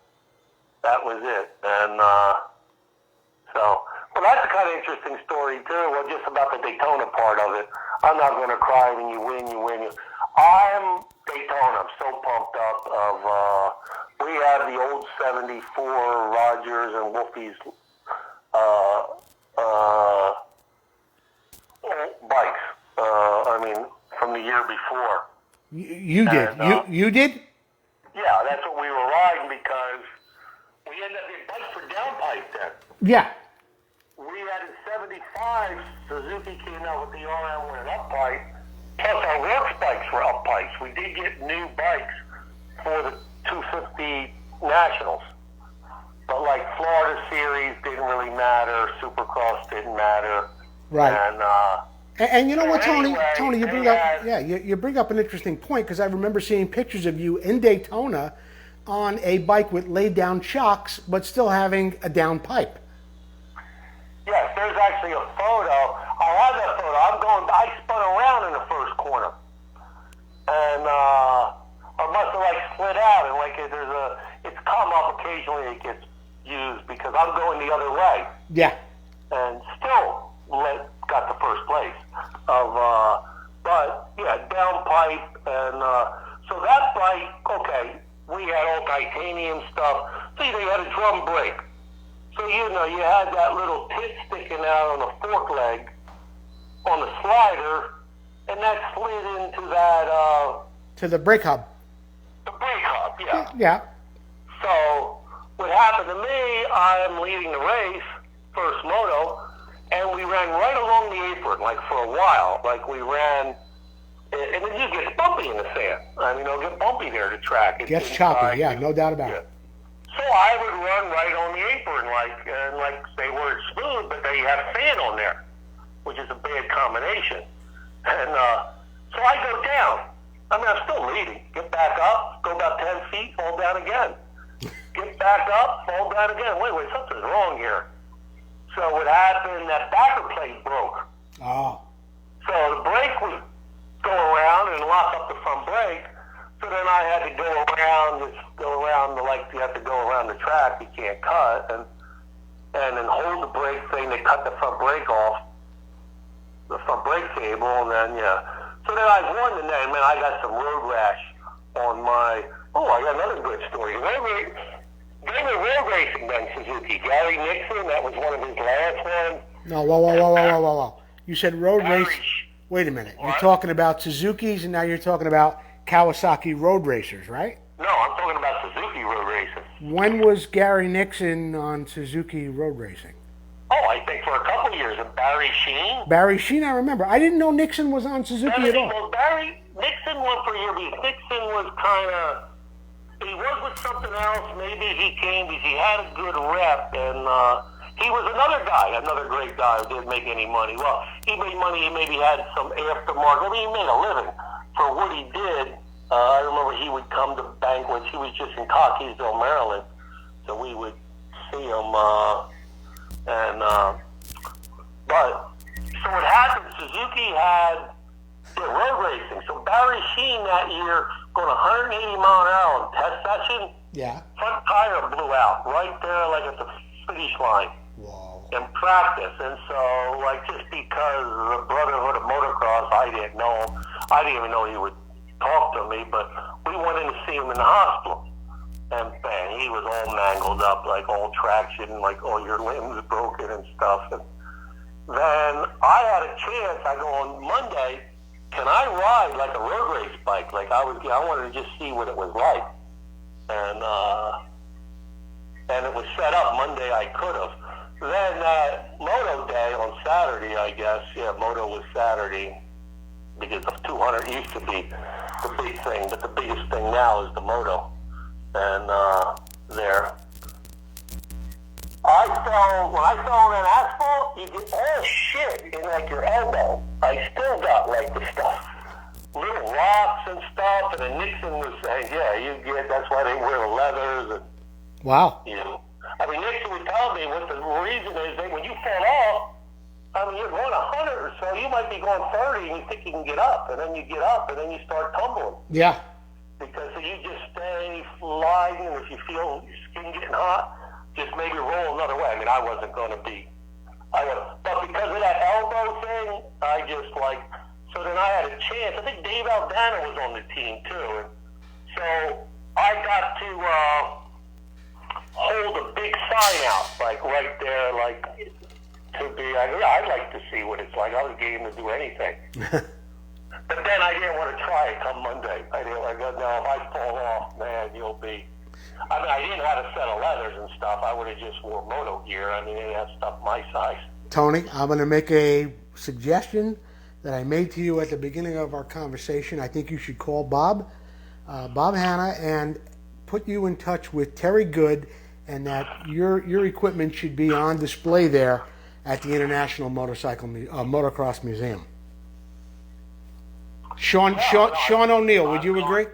That was it, and so. Well, that's a kind of interesting story, too. Well, just about the Daytona part of it. I'm not going to cry when you win. I'm Daytona. I'm so pumped up. We have the old 74 Rogers and Wolfie's bikes. I mean, from the year before. You did. You did? Yeah, that's what we were riding because we ended up getting bikes for downpipe then. Yeah. We had in '75, Suzuki came out with the RM with an up pipe, plus our works bikes were up pipes. We did get new bikes for the 250 Nationals. But like Florida Series didn't really matter, Supercross didn't matter. Right. And you know what, Tony? Anyway, Tony, you bring up an interesting point because I remember seeing pictures of you in Daytona on a bike with laid down shocks, but still having a down pipe. Yes, there's actually a photo. I have that photo. I spun around in the first corner. And I must have slid out and it's come up occasionally, it gets used because I'm going the other way. Yeah. And still got the first place but yeah, down pipe. And so that bike, okay, we had all titanium stuff. So you had a drum brake. So, you had that little pit sticking out on the fork leg on the slider, and that slid into that... to the brake hub. The brake hub, yeah. Yeah. So, what happened to me, I'm leading the race, first moto, and we ran right along the apron, for a while. We ran... And it just gets bumpy in the sand. I mean, it'll get bumpy there, the track. Gets choppy, yeah, no doubt about it. So I would run right on the apron, and they weren't smooth, but they had sand on there, which is a bad combination. And so I go down. I mean, I'm still leading. Get back up, go about 10 feet, fall down again. Get back up, fall down again. Wait, something's wrong here. So what happened, that backer plate broke. Oh. So the brake would go around and lock up the front brake. So then I had to go around like you have to go around the track. You can't cut, and then hold the brake thing. They cut the front brake off, the front brake cable, and then So then I won the day. Man, I got some road rash on my. Oh, I got another good story. They were road racing then, Suzuki. Gary Nixon, that was one of his last ones. No, whoa. You said road race. Wait a minute. What? You're talking about Suzuki's, and now you're talking about Kawasaki road racers, right? No, I'm talking about Suzuki road racing. When was Gary Nixon on Suzuki road racing? Oh, I think for a couple years. And Barry Sheen. Barry Sheen, I remember. I didn't know Nixon was on Suzuki at all. Well, Nixon went for a year because Nixon was he was with something else. Maybe he came because he had a good rep, and he was another great guy who didn't make any money. Well, he made money. He maybe had some aftermarket. I mean, he made a living for what he did. I remember he would come to banquets. He was just in Cockeysville, Maryland, so we would see him. But so what happened? Suzuki had road racing. So Barry Sheen that year going 180 mile an hour on test session. Yeah. Front tire blew out right there, like at the finish line. Whoa. In practice, and so like just because the Brotherhood of Motocross, I didn't know him. I didn't even know he would talk to me, but we went in to see him in the hospital, and man, he was all mangled up, like all traction, like all your limbs broken and stuff. And then I had a chance. I go on Monday. Can I ride like a road race bike? Like I wanted to just see what it was like, and it was set up Monday. I could have. Then Moto Day on Saturday, I guess. Yeah, Moto was Saturday because the 200 used to be the big thing, but the biggest thing now is the Moto. And there, when I fell on that asphalt, you get all shit in like your elbow. I still got like the stuff, little rocks and stuff. And then Nixon was saying, that's why they wear leathers and. Wow. I mean, Nixon would tell me what the reason is that when you fall off, I mean, you're going 100 or so, you might be going 30 and you think you can get up, and then you get up and then you start tumbling. Yeah. Because you just stay lying, and if you feel your skin getting hot, just maybe roll another way. I mean, I wasn't going to be, but because of that elbow thing, I just so then I had a chance. I think Dave Aldana was on the team too, and so I got to hold a big sign out, like right there, like to be. I'd like to see what it's like. I was game to do anything, but then I didn't want to try it come Monday. I didn't. I go, no, if I fall off, man, you'll be. I mean, I didn't have a set of leathers and stuff. I would have just wore moto gear. I mean, they have stuff my size. Tony, I'm going to make a suggestion that I made to you at the beginning of our conversation. I think you should call Bob Hanna, and put you in touch with Terry Good, and that your equipment should be on display there at the International Motocross Museum. Sean O'Neill, would you agree?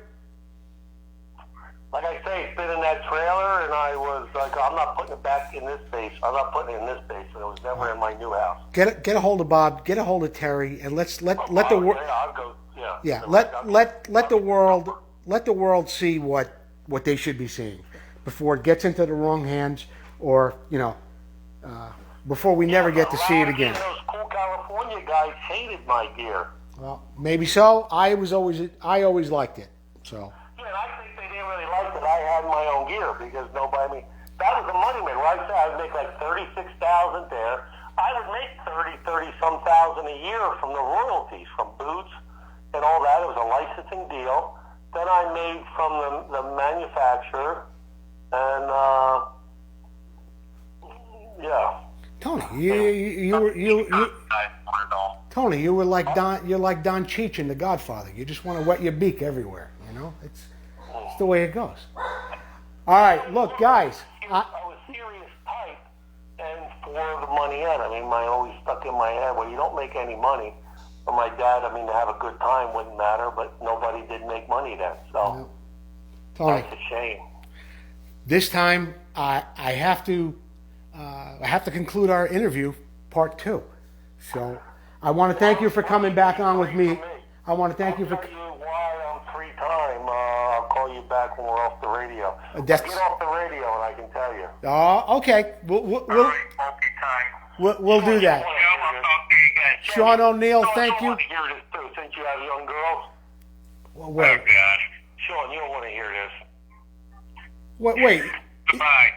Like I say, it's been in that trailer, and I was like, I'm not putting it back in this base. I'm not putting it in this base, and it was never in my new house. Get a hold of Bob, get a hold of Terry, and let the world. I'll go. Yeah. Yeah. Let the world see what they should be seeing before it gets into the wrong hands, or before we never get to see it again. Those cool California guys hated my gear. Well, maybe so. I always liked it. So. Yeah, and I think they didn't really like that I had my own gear because nobody. I mean, that was a moneymaker. Right there, I'd make like $36,000 there. I would make 30 some thousand a year from the royalties, from boots and all that. It was a licensing deal. Then I made from the manufacturer, and yeah. Tony, Tony, you were like Don. You're like Don Cheech in The Godfather. You just want to wet your beak everywhere. It's the way it goes. All right, look, guys. I was serious type, and for the money in. I mean, always stuck in my head. Well, you don't make any money. For my dad, I mean, to have a good time wouldn't matter, but nobody did make money then. So Tony, that's a shame. this time I have to conclude our interview, part 2. So I want to thank you for coming back on with me. I want to thank you for. I'll tell you why I'm free time. I'll call you back when we're off the radio. That's- Get off the radio and I can tell you. Oh, okay. We'll do that. Joe, I'll talk to you again. Sean O'Neill, thank you. I want to hear this too, since you have young girls. Well, Oh, wait, God. Sean, you don't want to hear this. wait. Goodbye.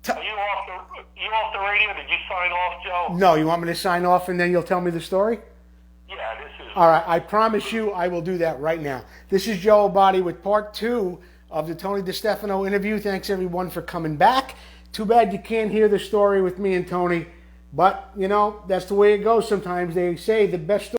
Are you off the radio? Did you sign off, Joe? No, you want me to sign off and then you'll tell me the story? Yeah, this is. All right, I promise you I will do that right now. This is Joe Abadi with part 2 of the Tony DiStefano interview. Thanks everyone for coming back. Too bad you can't hear the story with me and Tony, but you know, that's the way it goes sometimes. They say the best story